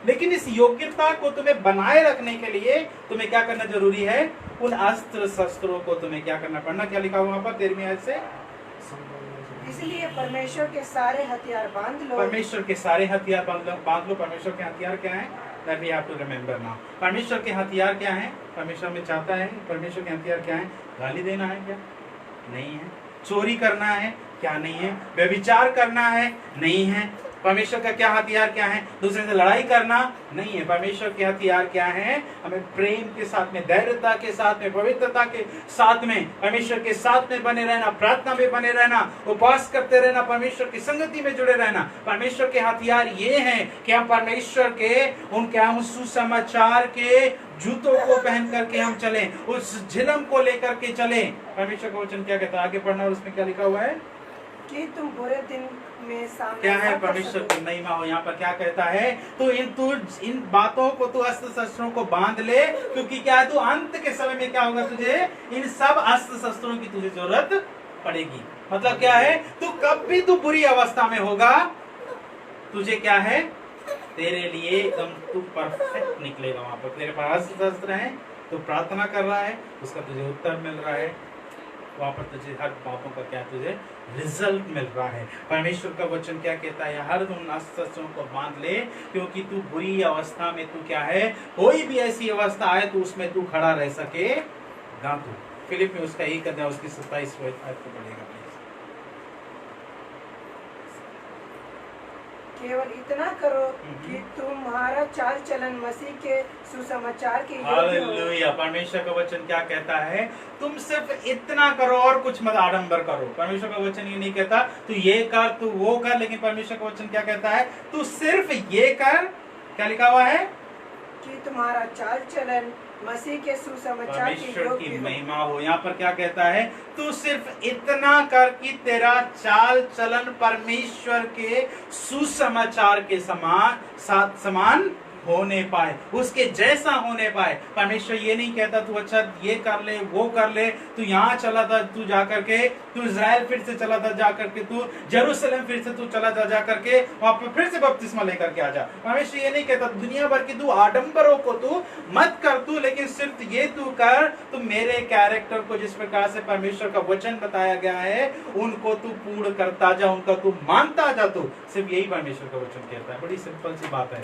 लेकिन इस योग्यता को तुम्हें बनाए रखने के लिए तुम्हें क्या करना जरूरी है, उन अस्त्र शस्त्रों को तुम्हें क्या करना पड़ना। क्या लिखा हुआ वहां पर 13वीं आयत से, इसलिए परमेश्वर के सारे हथियार बांध लो। परमेश्वर के सारे हथियार बांध लो। परमेश्वर के हथियार क्या है, that we have to remember now। परमेश्वर के हथियार क्या है, परमेश्वर में चाहता है, परमेश्वर के हथियार क्या है, गाली देना है क्या, नहीं है। चोरी करना है क्या, नहीं है। व्यभिचार करना है, नहीं है। परमेश्वर का क्या हथियार क्या है, दूसरे से लड़ाई करना नहीं है। परमेश्वर के हथियार क्या है, हमें प्रेम के साथ में, धैर्यता के साथ में, पवित्रता के साथ में, परमेश्वर के साथ में बने रहना, प्रार्थना में बने रहना, उपवास करते रहना, परमेश्वर की संगति में जुड़े रहना। परमेश्वर के हथियार ये हैं कि हम परमेश्वर के उन सुसमाचार के जूतों को पहन करके हम चलें, उस झिलम को लेकर के चलें। परमेश्वर का वचन क्या कहता है, आगे पढ़ना, और उसमें क्या लिखा हुआ है कि तुम बुरे दिन में सामना क्या है, परमेश्वर की महिमा हो। यहाँ पर क्या कहता है, तू इन बातों को, तू अस्त्र शस्त्रों को बांध ले, क्योंकि क्या है, तू अंत के समय में क्या होगा, तुझे इन सब अस्त्र शस्त्रों की तुझे जरूरत पड़ेगी। मतलब क्या है, तू कब भी तू बुरी अवस्था में होगा, तुझे क्या है, तेरे लिए एकदम तू परफेक्ट निकलेगा। वहां पर तेरे पास अस्त्र शस्त्र है, तू प्रार्थना कर रहा है, उसका तुझे उत्तर मिल रहा है, वहां पर तुझे हर बातों का क्या तुझे रिजल्ट मिल रहा है। परमेश्वर का वचन क्या कहता है, हर तुम अस्त्रों को बांध ले, क्योंकि तू बुरी अवस्था में, तू क्या है, कोई भी ऐसी अवस्था आए तो उसमें तू खड़ा रह सकेगा। तू फिलिप में उसका 1 अध्याय उसकी 27 आयत को पढ़ेगा। केवल इतना करो कि तुम्हारा चाल चलन मसीह के सुसमाचार के योग्य हो। हालेलुया। परमेश्वर का वचन क्या कहता है, तुम सिर्फ इतना करो और कुछ मत आडंबर करो। परमेश्वर का वचन ये नहीं कहता तू ये कर, तू वो कर, लेकिन परमेश्वर का वचन क्या कहता है, तू सिर्फ ये कर। क्या लिखा हुआ है, कि तुम्हारा चाल चलन मसीह के सुसमाचार के परमेश्वर योग्य की हो। महिमा हो। यहाँ पर क्या कहता है, तू सिर्फ इतना कर कि तेरा चाल चलन परमेश्वर के सुसमाचार के समान होने पाए, उसके जैसा होने पाए। परमेश्वर ये नहीं कहता तू अच्छा ये कर ले वो कर ले, तू यहाँ चला था तू जा करके, तू इज़राइल फिर से चला था जा करके, तू यरूशलेम फिर से तू चला जा करके वहां पर फिर से बपतिस्मा लेकर के आ जा। परमेश्वर ये नहीं कहता दुनिया भर की तू आडंबरों को तू मत कर, तू लेकिन सिर्फ ये तू कर, तू मेरे कैरेक्टर को जिस प्रकार से परमेश्वर का वचन बताया गया है उनको तू पूर्ण करता जा, उनका तू मानता जा। तू सिर्फ यही परमेश्वर का वचन कहता है। बड़ी सिंपल सी बात है।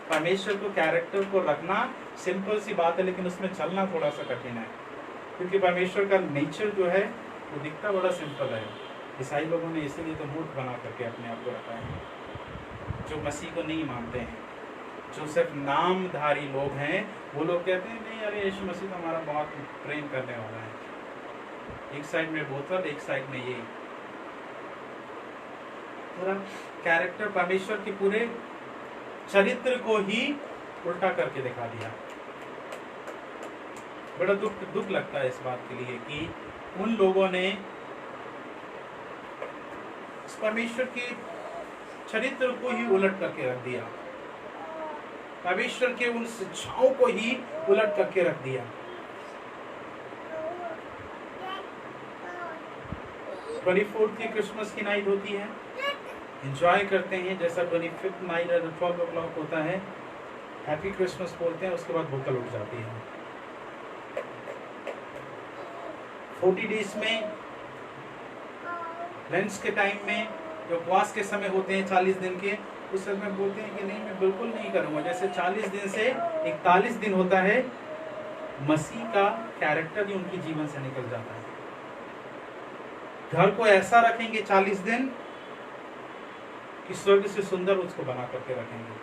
परमेश्वर को कैरेक्टर को रखना सिंपल सी बात है, लेकिन उसमें चलना थोड़ा सा कठिन है, क्योंकि परमेश्वर का नेचर जो है वो दिखता बड़ा सिंपल है। ईसाई लोगों ने इसीलिए तो मूर्ख बना करके अपने आप को रखा है, जो मसीह को नहीं मानते हैं, जो सिर्फ नामधारी लोग हैं। वो लोग कहते हैं नहीं अरे यीशु मसीह तो हमारा बहुत प्रेम करने वाला है। एक साइड में बोतल, एक साइड में ये पूरा कैरेक्टर, परमेश्वर के पूरे चरित्र को ही उल्टा करके दिखा दिया। बड़ा दुख लगता है इस बात के लिए कि उन लोगों ने परमेश्वर के चरित्र को ही उलट करके रख दिया, परमेश्वर के उन शिक्षाओं को ही उलट करके रख दिया। 24th की क्रिसमस की नाइट होती है, एंजॉय करते हैं, जैसा 25th नाइट 12 o'clock होता है, हैप्पी क्रिसमस बोलते हैं, उसके बाद बोतल उठ जाती है। 40 डेज में लंच के टाइम में जो उपवास के समय होते हैं 40 दिन के, उस समय बोलते हैं कि नहीं मैं बिल्कुल नहीं करूंगा। जैसे 40 दिन से 41 दिन होता है, मसीह का कैरेक्टर ही उनके जीवन से निकल जाता है। घर को ऐसा रखेंगे 40 दिन कि स्वर्ग से सुंदर उसको बना करके रखेंगे,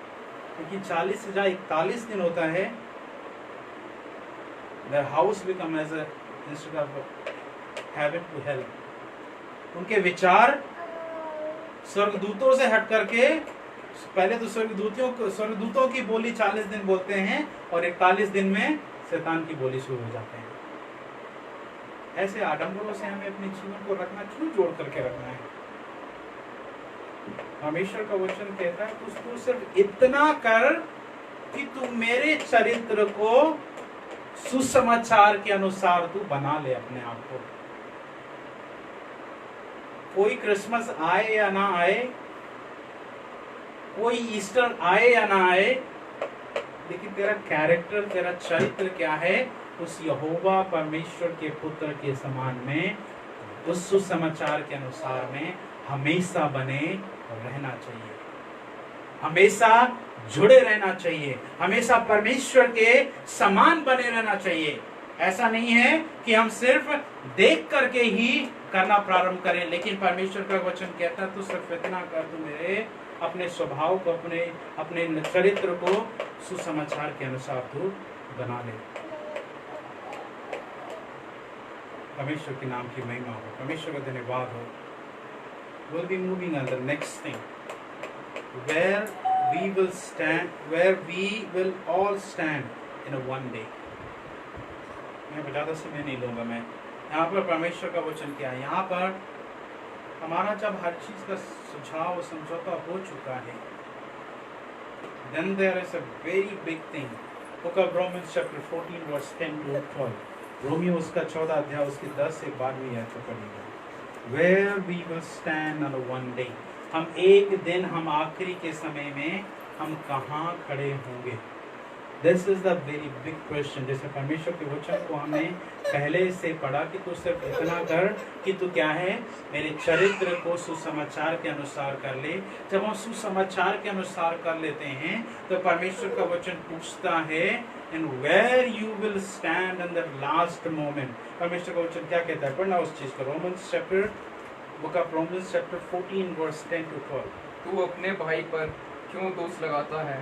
क्योंकि 40 से जहाँ 41 दिन होता है, their house become as a instead of heaven to hell। उनके विचार स्वर्गदूतों से हट करके, पहले तो स्वर्गदूतों की बोली 40 दिन बोलते हैं और 41 दिन में शैतान की बोली शुरू हो जाते हैं। ऐसे आडंबरों से हमें अपने जीवन को रखना क्यों, जोड़ करके रखना है? परमेश्वर का वचन कहता है तू सिर्फ इतना कर कि तू मेरे चरित्र को सुसमाचार के अनुसार तू बना ले अपने आप को। कोई क्रिसमस आए या ना आए, कोई ईस्टर आए या ना आए, लेकिन तेरा कैरेक्टर, तेरा चरित्र क्या है, उस यहोवा परमेश्वर के पुत्र के समान में, उस सुसमाचार के अनुसार में हमेशा बने रहना चाहिए, हमेशा जुड़े रहना चाहिए, हमेशा परमेश्वर के समान बने रहना चाहिए। ऐसा नहीं है कि हम सिर्फ देख करके ही करना प्रारंभ करें, लेकिन परमेश्वर का वचन कहता है तू सिर्फ इतना कर, तू मेरे अपने स्वभाव को, अपने चरित्र को सुसमाचार के अनुसार तू बना ले। परमेश्वर के नाम की महिमा हो, परमेश्वर का धन्यवाद हो। We'll be moving on the next thing, where we will all stand in a one day। मैं ज़्यादा समय नहीं लूँगा। मैं यहाँ पर परमेश्वर का वचन क्या है, यहाँ पर हमारा जब हर चीज़ का सुझाव समझौता हो चुका है, then there is a very big thing। Book of Romans chapter 14 verse 10 to 12। Romeo उसका 14 अध्याय उसकी 10 से 12वीं आयत पढ़िएगा। Where we will stand on a one day। हम एक दिन, हम आखिरी के समय में हम कहाँ खड़े होंगे? This is the very big question। जैसे परमेश्वर के वचन को हमने पहले से पढ़ा कि तू सिर्फ इतना कर कि तू क्या है, मेरे चरित्र को सुसमाचार के अनुसार कर ले। जब हम सुसमाचार के अनुसार कर लेते हैं तो परमेश्वर का वचन पूछता है and where you will stand in the last moment। परमेश्वर का वचन क्या कहता है, पढ़ना उस चीज को। Book of Romans chapter 14 verse 10 to 12। तू अपने भाई पर क्यों दोष लगाता है,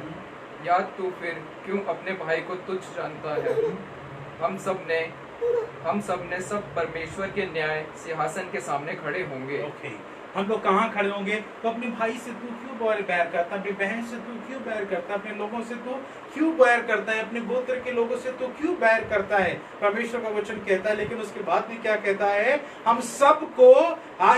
या तू फिर क्यों अपने भाई को तुच्छ जानता है? हम सब ने सब परमेश्वर के न्याय सिंहासन के सामने खड़े होंगे। Okay। हम लोग कहाँ खड़े होंगे? तो अपने भाई से तू क्यों बैर करता है, अपनी बहन से तू क्यों बैर करता है, अपने लोगों से तू क्यों बैर करता है, अपने गोत्र के लोगों से तू क्यों बैर करता है? परमेश्वर का वचन कहता है, लेकिन उसके बाद भी क्या कहता है, हम सबको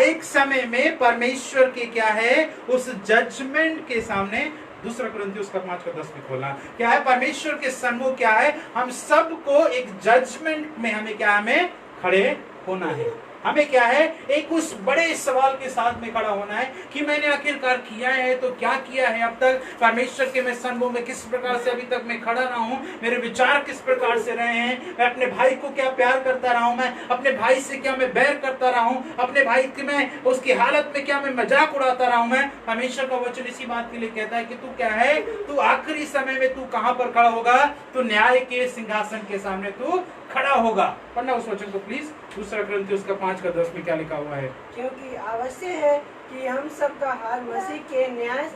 एक समय में परमेश्वर के क्या है, उस जजमेंट के सामने दूसरा कुरिन्थियों उसका 5 का 10 में खोलना। क्या है? परमेश्वर के सन्मुख क्या है? हम सबको एक जजमेंट में हमें क्या, हमें खड़े होना है। हमें क्या है? एक उस बड़े सवाल के साथ में खड़ा होना है कि मैंने आखिरकार किया है तो क्या किया है अब तक, परमेश्वर के मैं सन्मुख में किस प्रकार से अभी तक मैं खड़ा रहा हूं, मेरे विचार किस प्रकार से रहे हैं, मैं अपने भाई को क्या प्यार करता रहा हूं, मैं अपने भाई से क्या मैं बैर करता रहा हूं, अपने भाई की मैं उसकी हालत में क्या मैं मजाक उड़ाता रहा हूं। मैं परमेश्वर का वचन इसी बात के लिए कहता है कि तू क्या है, तू आखिरी समय में तू कहां पर खड़ा होगा? तू न्याय के सिंहासन के सामने तू खड़ा होगा। पढ़ना उस वचन को प्लीज, दूसरा कुरिन्थियों उसका 5 का 10 में क्या लिखा हुआ है? क्योंकि आवश्यक है कि हम सबका हाल मसीह के न्याय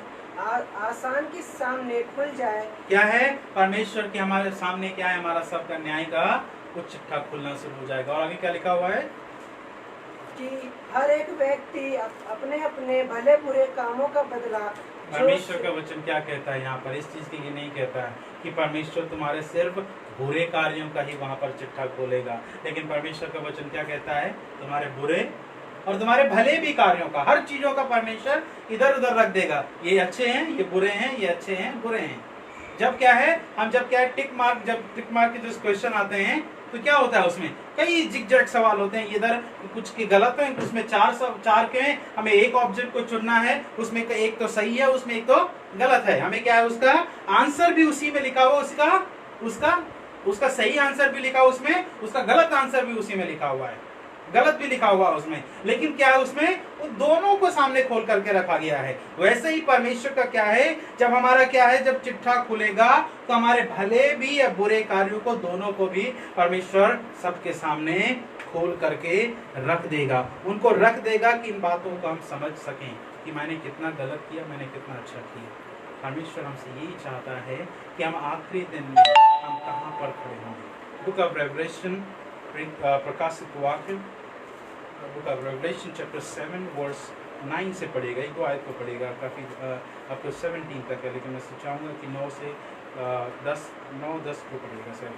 आसान के सामने खुल जाए। क्या है? परमेश्वर के हमारे सामने क्या है? हमारा सबका न्याय का कुछ चिट्ठा खुलना शुरू हो जाएगा। और आगे क्या लिखा हुआ है? कि हर एक व्यक्ति अपने अपने भले बुरे कामों का बदला। परमेश्वर का वचन क्या कहता है यहाँ पर? इस चीज के लिए नहीं कहता है कि परमेश्वर तुम्हारे सिर्फ बुरे कार्यों का ही वहां पर चिट्ठा खोलेगा, लेकिन परमेश्वर का वचन क्या कहता है? तुम्हारे बुरे और तुम्हारे भले भी कार्यों का, हर चीजों का परमेश्वर इधर उधर रख देगा। ये अच्छे हैं, ये बुरे हैं, ये अच्छे हैं, बुरे हैं। जब क्या है, हम जब क्या है टिक मार्क, जब टिक मार्क के जो क्वेश्चन आते हैं तो क्या होता है उसमें कई जिगजैग सवाल होते हैं, इधर कुछ के गलत है, उसमें चार के हैं, हमें एक ऑब्जेक्ट को चुनना है, उसमें एक तो सही है, उसमें एक तो गलत है। हमें क्या है, उसका आंसर भी उसी में लिखा हुआ, उसका सही आंसर भी लिखा हुआ उसमें, उसका गलत आंसर भी उसी में लिखा हुआ है, गलत भी लिखा हुआ उसमें, लेकिन क्या है उसमें उन दोनों को सामने खोल करके रखा गया है। वैसे ही परमेश्वर का क्या है, जब हमारा क्या है, जब चिट्ठा खुलेगा तो हमारे भले भी या बुरे कार्यों को दोनों को भी परमेश्वर सबके सामने खोल करके रख देगा, उनको रख देगा कि इन बातों को हम समझ सकें कि मैंने कितना गलत किया, मैंने कितना अच्छा किया। परमेश्वर हमसे यही चाहता है कि हम आखिरी दिन में हम कहाँ पर खड़े होंगे। बुक ऑफ रेवलेशन, प्रकाशित वाक्य, book of Revelation chapter 7 verse 9 से पढ़ेगा, एक दो आयत को पढ़ेगा, काफ़ी अप टू 17 तक है, लेकिन मैं चाहूँगा कि 9 से 10 को पढ़ेगा सर।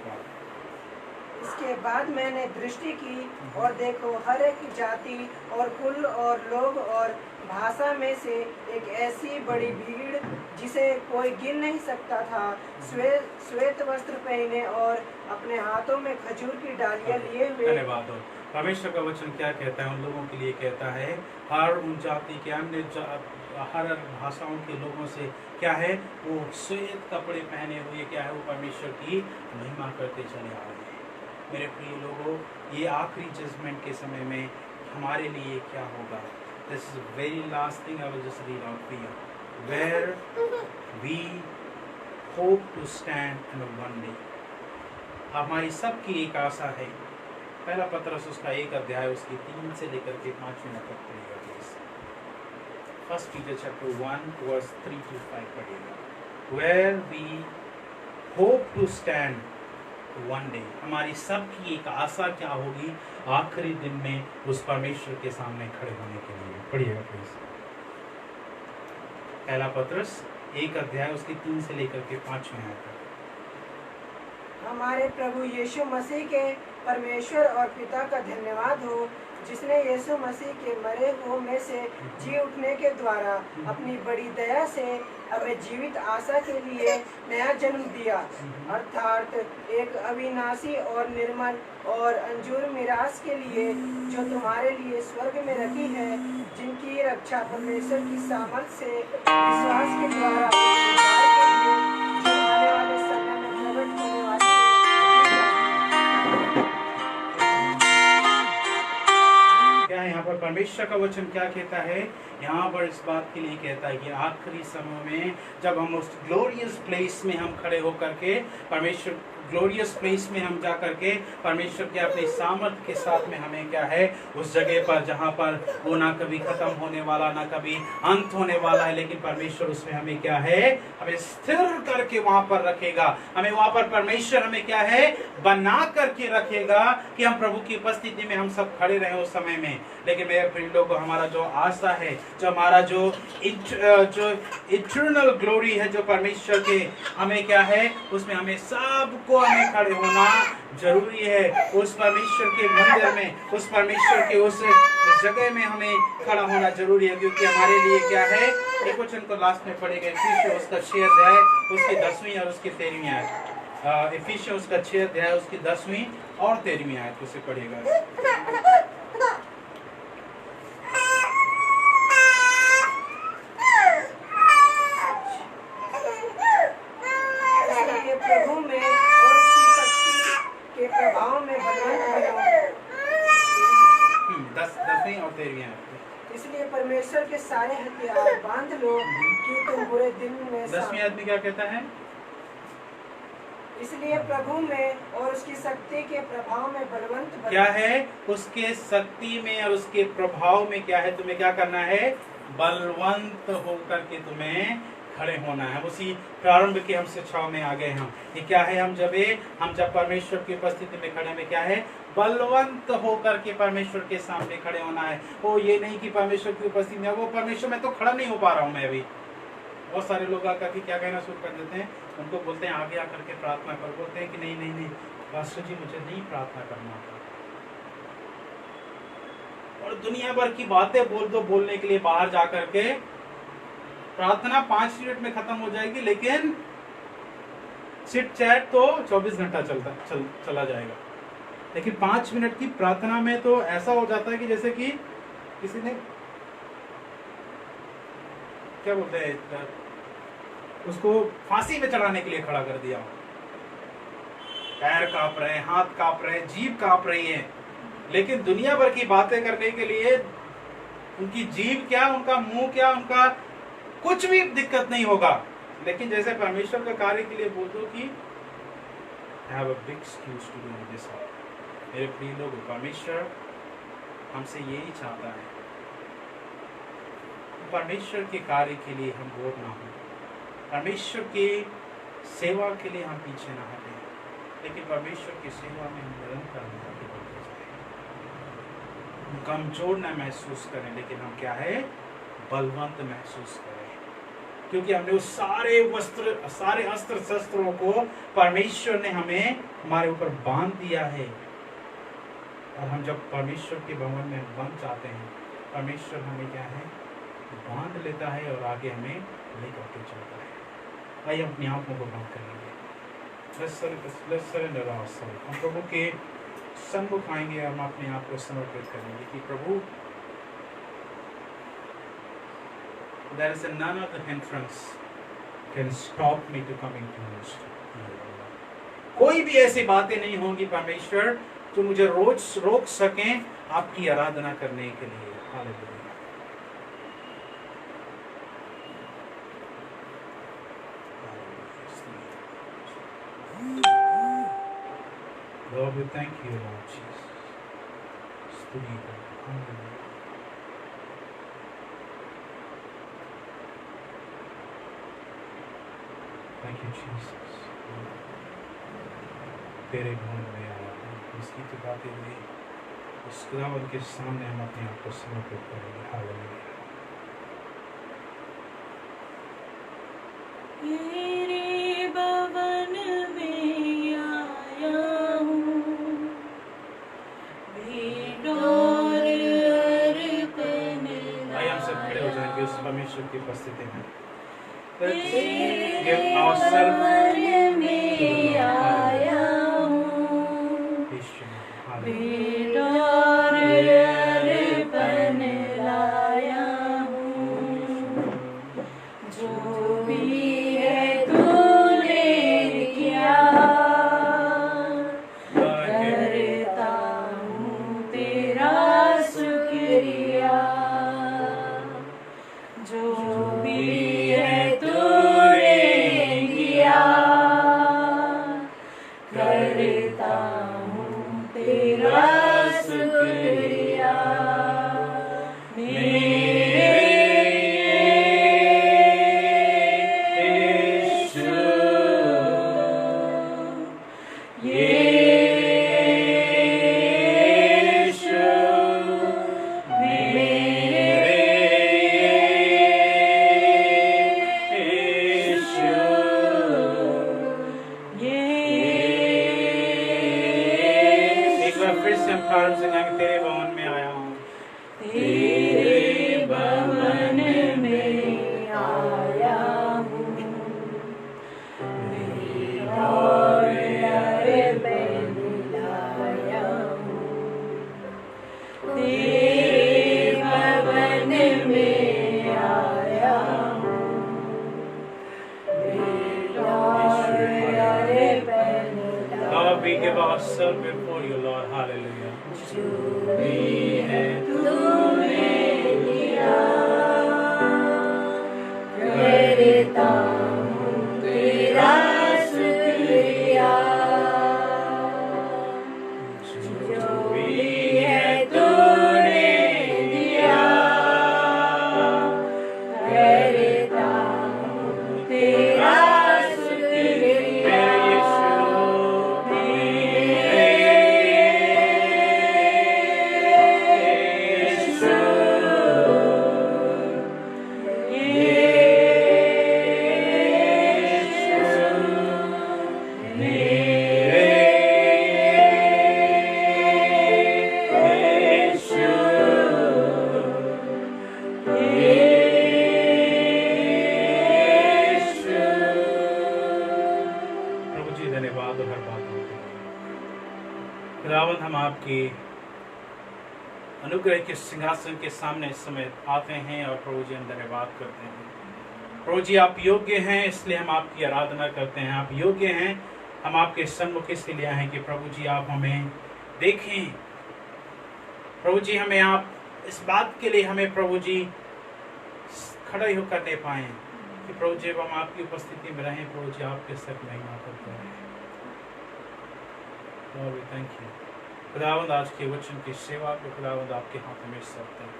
इसके बाद मैंने दृष्टि की और देखो हर एक जाति और कुल और लोग और भाषा में से एक ऐसी बड़ी भीड़ जिसे कोई गिन नहीं सकता था, श्वेत वस्त्र पहने और अपने हाथों में खजूर की डालियां लिए हुए। धन्यवाद हो। परमेश्वर का वचन क्या कहता है, उन लोगों के लिए कहता है, हर उन जाति के हर भाषाओं के लोगों से क्या है, वो श्वेत कपड़े पहने हुए क्या है, वो परमेश्वर की महिमा करते चले आ रहे हैं। मेरे प्रिय लोगों, ये आखिरी जजमेंट के समय में हमारे लिए क्या होगा। This is the very last thing I will just read out for you. Where we hope to stand in one day. हमारी सबकी एक आशा है। पहला पत्रस उसका 1 अध्याय उसकी 3 से लेकर के 5 मिनट तक पढ़ेगा please. First Peter chapter 1 verse 3 to 5 पढ़ेगा। Where we hope to stand one day. हमारी सबकी एक आशा क्या होगी आखिरी दिन में उस परमेश्वर के सामने खड़े होने के लिए। पढ़िएगा प्लीज। पहला पत्रस 1 अध्याय उसकी 3 से लेकर के 5 मिनट तक। हमारे प्रभु यीशु मसीह के परमेश्वर और पिता का धन्यवाद हो, जिसने यीशु मसीह के मरे हुओं में से जी उठने के द्वारा अपनी बड़ी दया से हमें जीवित आशा के लिए नया जन्म दिया, अर्थात एक अविनाशी और निर्मल और अंजूर मिरास के लिए जो तुम्हारे लिए स्वर्ग में रखी है, जिनकी रक्षा परमेश्वर की सामर्थ से विश्वास के द्वारा जो आने वाले समय में प्रकट होने वाली है। क्या यहाँ पर परमेश्वर का वचन क्या कहता है, यहाँ पर इस बात के लिए कहता है कि आखिरी समय में जब हम उस ग्लोरियस प्लेस में हम खड़े होकर के परमेश्वर ग्लोरियस प्लेस में हम जा करके परमेश्वर के अपने सामर्थ्य के साथ में हमें क्या है उस जगह पर जहाँ पर वो ना कभी खत्म होने वाला ना कभी अंत होने वाला है, लेकिन परमेश्वर उसमें हमें क्या है, हमें स्थिर करके वहां पर रखेगा। हमें वहां पर परमेश्वर हमें क्या है बना करके रखेगा कि हम प्रभु की उपस्थिति में हम सब खड़े रहे उस समय में। लेकिन मेरे प्रिय लोगों, हमारा जो आशा है, जो हमारा जो इटर्नल ग्लोरी है, जो परमेश्वर के हमें क्या है उसमें हमें सबको हमें खड़े होना जरूरी है। उस परमेश्वर के मंदिर में, उस परमेश्वर के उस जगह में हमें खड़ा होना जरूरी है, क्योंकि हमारे लिए क्या है, एक वचन को लास्ट में पढ़ेगा, इफिसियों उसका 6 अध्याय उसकी 10वीं और उसकी 13वीं आयत। इफिसियों उसका 6 अध्याय उसकी 10वीं और 13वीं आयत उसे पढ़ेगा। प्रभु में और उसकी शक्ति के प्रभाव में बलवंत बनो। 10वीं और 13वीं आयत। इसलिए परमेश्वर के सारे हथियार बांध लो कि तुम बुरे दिन में 10वीं आयत में क्या कहता है? इसलिए प्रभु में और उसकी शक्ति के प्रभाव में बलवंत बनो। क्या है? उसके शक्ति में और उसके प्रभाव में क्या है? तुम्हें क्या करना है? बलवंत होकर के तुम्हें खड़े होना है। उसी प्रारंभ के हम शिक्षाओं में आ गए हम। ये क्या है? हम जब परमेश्वर की उपस्थिति में खड़े में क्या है? बलवंत होकर के परमेश्वर के सामने खड़े होना है। वो ये नहीं कि परमेश्वर की उपस्थिति में, वो परमेश्वर में तो खड़ा नहीं हो पा रहा हूँ मैं अभी। बहुत सारे लोग आकर के क्या कहना शुरू कर देते हैं, उनको बोलते हैं आगे आकर के प्रार्थना कर, बोलते हैं कि नहीं नहीं नहीं पास्टर जी मुझे नहीं प्रार्थना करना आता। और दुनिया भर की बातें बोल दो बोलने के लिए बाहर जा करके, प्रार्थना 5 मिनट में खत्म हो जाएगी, लेकिन चिट चैट तो 24 घंटा चला जाएगा। लेकिन 5 मिनट की प्रार्थना में तो ऐसा हो जाता है कि जैसे कि किसी ने क्या बोलते हैं, उसको फांसी में चढ़ाने के लिए खड़ा कर दिया। पैर कांप रहे हैं, हाथ कांप रहे हैं, जीभ कांप रही है, लेकिन दुनिया भर की बातें करने के लिए उनकी जीभ क्या, उनका मुंह क्या, उनका कुछ भी दिक्कत नहीं होगा। लेकिन जैसे परमेश्वर के कार्य के लिए बोल दो कि have a big excuse to do this all। मेरे प्रिय लोग, परमेश्वर हमसे यही चाहता है, परमेश्वर के कार्य के लिए हम बोर ना हो, परमेश्वर की सेवा के लिए हम पीछे ना हटें, लेकिन परमेश्वर की सेवा में हम निरंतर आगे बढ़ते जाएं। कमजोर न महसूस करें, लेकिन हम क्या है? बलवंत महसूस करें, क्योंकि हमने उस सारे अस्त्र शस्त्रों को परमेश्वर ने हमारे ऊपर बांध दिया है। और हम जब परमेश्वर के भवन में बन जाते हैं, परमेश्वर हमें क्या है? बांध लेता है और आगे हमें लेकर के चलता है। आइए अपनी आंखों को बंद करेंगे। हम प्रभु के सन्मुख आएंगे, हम अपने आप को समर्पित करेंगे कि प्रभु, there is none of the hindrance can stop me to coming to you। कोई भी ऐसी बातें नहीं होंगी परमेश्वर जो मुझे रोज रोक सकें आपकी आराधना करने के लिए। Hallelujah. Lord, we thank you, Lord Jesus। स्तुति करो। हालेलुया। Thank you, Jesus। तेरे भवन में आया हूँ, इसकी तो बातें हुई, उस खुदावंद के सामने हम अपने आप को समर्पित करेंगे। हालेलुया। तेरे भवन में आया हूँ, भेंट और अर्पण आइए हम सब खड़े हो जाएंगे उस परमेश्वर की उपस्थिति में। Let's तेरे give ourselves भवन में आया हूँ, भेंट और अर्पण लाया हूँ। जो भी है तूने किया, करता हूँ तेरा शुक्रिया। जो भी है तूने किया, करता हूँ तेरा ठाड़ सिंगाएंगे, तेरे भवन में आया हूँ, तेरे भवन में आया हूँ, मेरी डोरिया पहनी लाया हूँ, तेरे भवन में आया हूँ, मेरी डोरिया पहनी Lord, we give ourselves before you, Lord. Hallelujah. जो भी है तूने दिया, करता हूँ तेरा शुक्रिया, जो भी है तूने दिया, करता हूँ तेरा शुक्रिया, प्रभु जी धन्यवाद और हर बातों के लिए। खुदावंद, हम आपके अनुग्रह के सिंहासन के सामने इस समय आते हैं और प्रभु जी हम धन्यवाद करते हैं। प्रभु जी आप योग्य हैं, इसलिए हम आपकी आराधना करते हैं। आप योग्य हैं, हम आपके सन्मुख इसलिए आए हैं कि प्रभु जी आप हमें देखें। प्रभु जी हमें आप इस बात के लिए हमें प्रभु जी खड़े होकर दे पाए कि प्रभु जी हम आपकी उपस्थिति में रहें। प्रभु जी आपके सर महिमा करते हैं। Lord, we thank you. खुदावंद आज के वचन की सेवा को खुदावंद आपके हाथ में सौंपते हैं।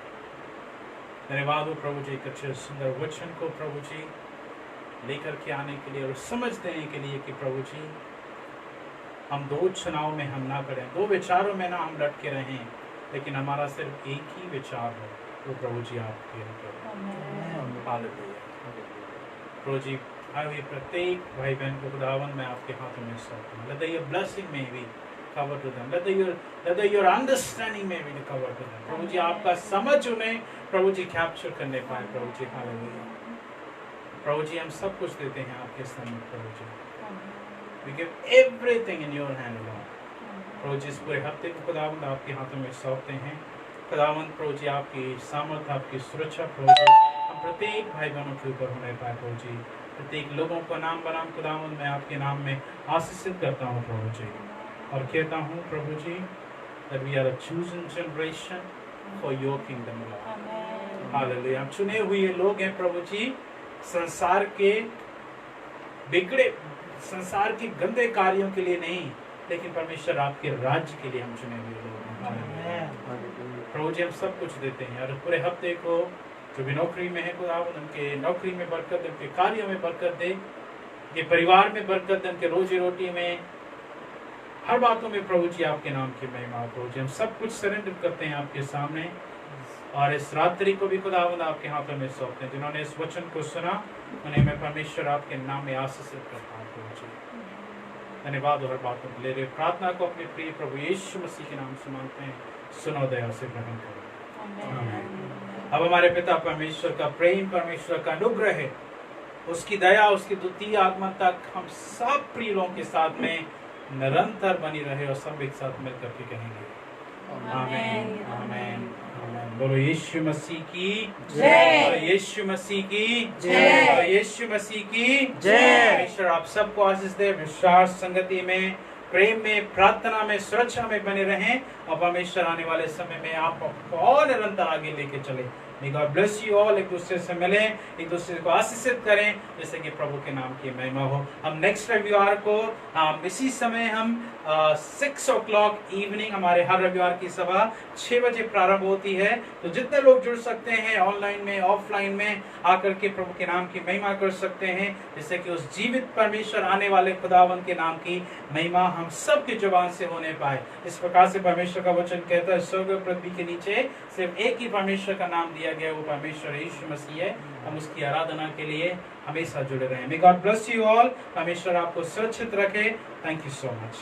धन्यवाद हो प्रभु जी, एक अच्छे सुंदर वचन को प्रभु जी लेकर के आने के लिए और समझ देने के लिए कि प्रभु जी हम दो चुनाव में हम ना करें, दो विचारों में ना हम लटके रहें, लेकिन हमारा सिर्फ एक ही विचार हो, तो प्रभु जी आप पूर्ण करें। हालेलुया। प्रभु जी आए हुए प्रत्येक भाई बहन को खुदावन मैं आपके हाथों में सौंपता हूं। Let your blessing may be covered to them. Let your understanding may be covered to them. प्रभु जी आपका समझ उन्हें प्रभु जी कैप्चर करने पाए। प्रभु जी हालेलुया। प्रभु जी हम सब कुछ देते हैं आपके सामने। प्रभु जी we give everything in your hand, Lord. प्रभु जी इस पूरे हफ्ते को खुदावंद आपके हाथों में सौंपते हैं। खुदावंद प्रभु जी आपकी सामर्थ, आपकी सुरक्षा प्रभु जी हम प्रत्येक भाई बहनों के ऊपर होने पाए। प्रभु जी प्रत्येक लोगों को नाम बनाम खुदावंद मैं आपके नाम में आशीषित करता हूँ प्रभु जी, और कहता हूँ प्रभु जी that we are a chosen generation for your kingdom, Lord. Hallelujah. हम चुने हुए लोग हैं प्रभु जी, संसार के बिगड़े, संसार के गंदे कार्यों के लिए नहीं, लेकिन परमेश्वर आपके राज्य के लिए हम चुने हुए लोग हैं। हालेलुया। प्रभु जी हम सब कुछ देते हैं, और पूरे हफ्ते को जो भी नौकरी में है खुदावंद उनके नौकरी में बरकत दे, उनके कार्यों में बरकत दे, ये परिवार में बरकत दे, उनके रोजी रोटी में, हर बातों में प्रभु जी आपके नाम की महिमा। प्रभु जी हम सब कुछ सरेंडर करते हैं आपके सामने, और इस रात्रि को भी खुदावंद आपके हाथों में सौंपते हैं। जिन्होंने इस वचन को सुना उन्हें मैं परमेश्वर आपके नाम में आशीषित करता हूँ। प्रभु जी धन्यवाद और बातों के लिए प्रार्थना को अपने प्रिय प्रभु यीशु मसीह के नाम से मांगते हैं। सुनो, दया से ग्रहण करो। आमीन। अब हमारे पिता परमेश्वर का प्रेम, परमेश्वर का अनुग्रह है, उसकी दया, उसकी द्वितीय आगमन तक हम सब प्रिय लोगों के साथ में निरंतर बनी रहे, और सब एक साथ मिलकर के कहेंगे आमीन आमीन आमीन। बोलो यीशु मसीह की जय। बोलो यीशु मसीह की जय। बोलो यीशु मसीह की जय। परमेश्वर आप सबको आशीष दे, विश्वास, संगति में, प्रेम में, प्रार्थना में, सुरक्षा में बने रहें, और परमेश्वर आने वाले समय में आपको और निरंतर आगे लेके चले। May God bless you all। एक दूसरे से मिलें, एक दूसरे को आशीषित करें, जैसे कि प्रभु के नाम की महिमा हो। हम नेक्स्ट रविवार को इसी समय हम 6 o'clock इवनिंग, हमारे हर रविवार की सभा 6 बजे प्रारंभ होती है। तो जितने लोग जुड़ सकते हैं ऑनलाइन में, ऑफलाइन में, आकर के प्रभु के नाम की महिमा कर सकते हैं, जिससे कि उस जीवित परमेश्वर आने वाले खुदावन के नाम की महिमा हम सब की जुबान से होने पाए। इस प्रकार से परमेश्वर का वचन कहता है, स्वर्ग और पृथ्वी के नीचे सिर्फ एक ही परमेश्वर का नाम दिया गया, वो परमेश्वर यीशु मसीह है। हम उसकी आराधना के लिए हमेशा जुड़े रहें। May God bless you all। परमेश्वर आपको सुरक्षित रखे। Thank you so much.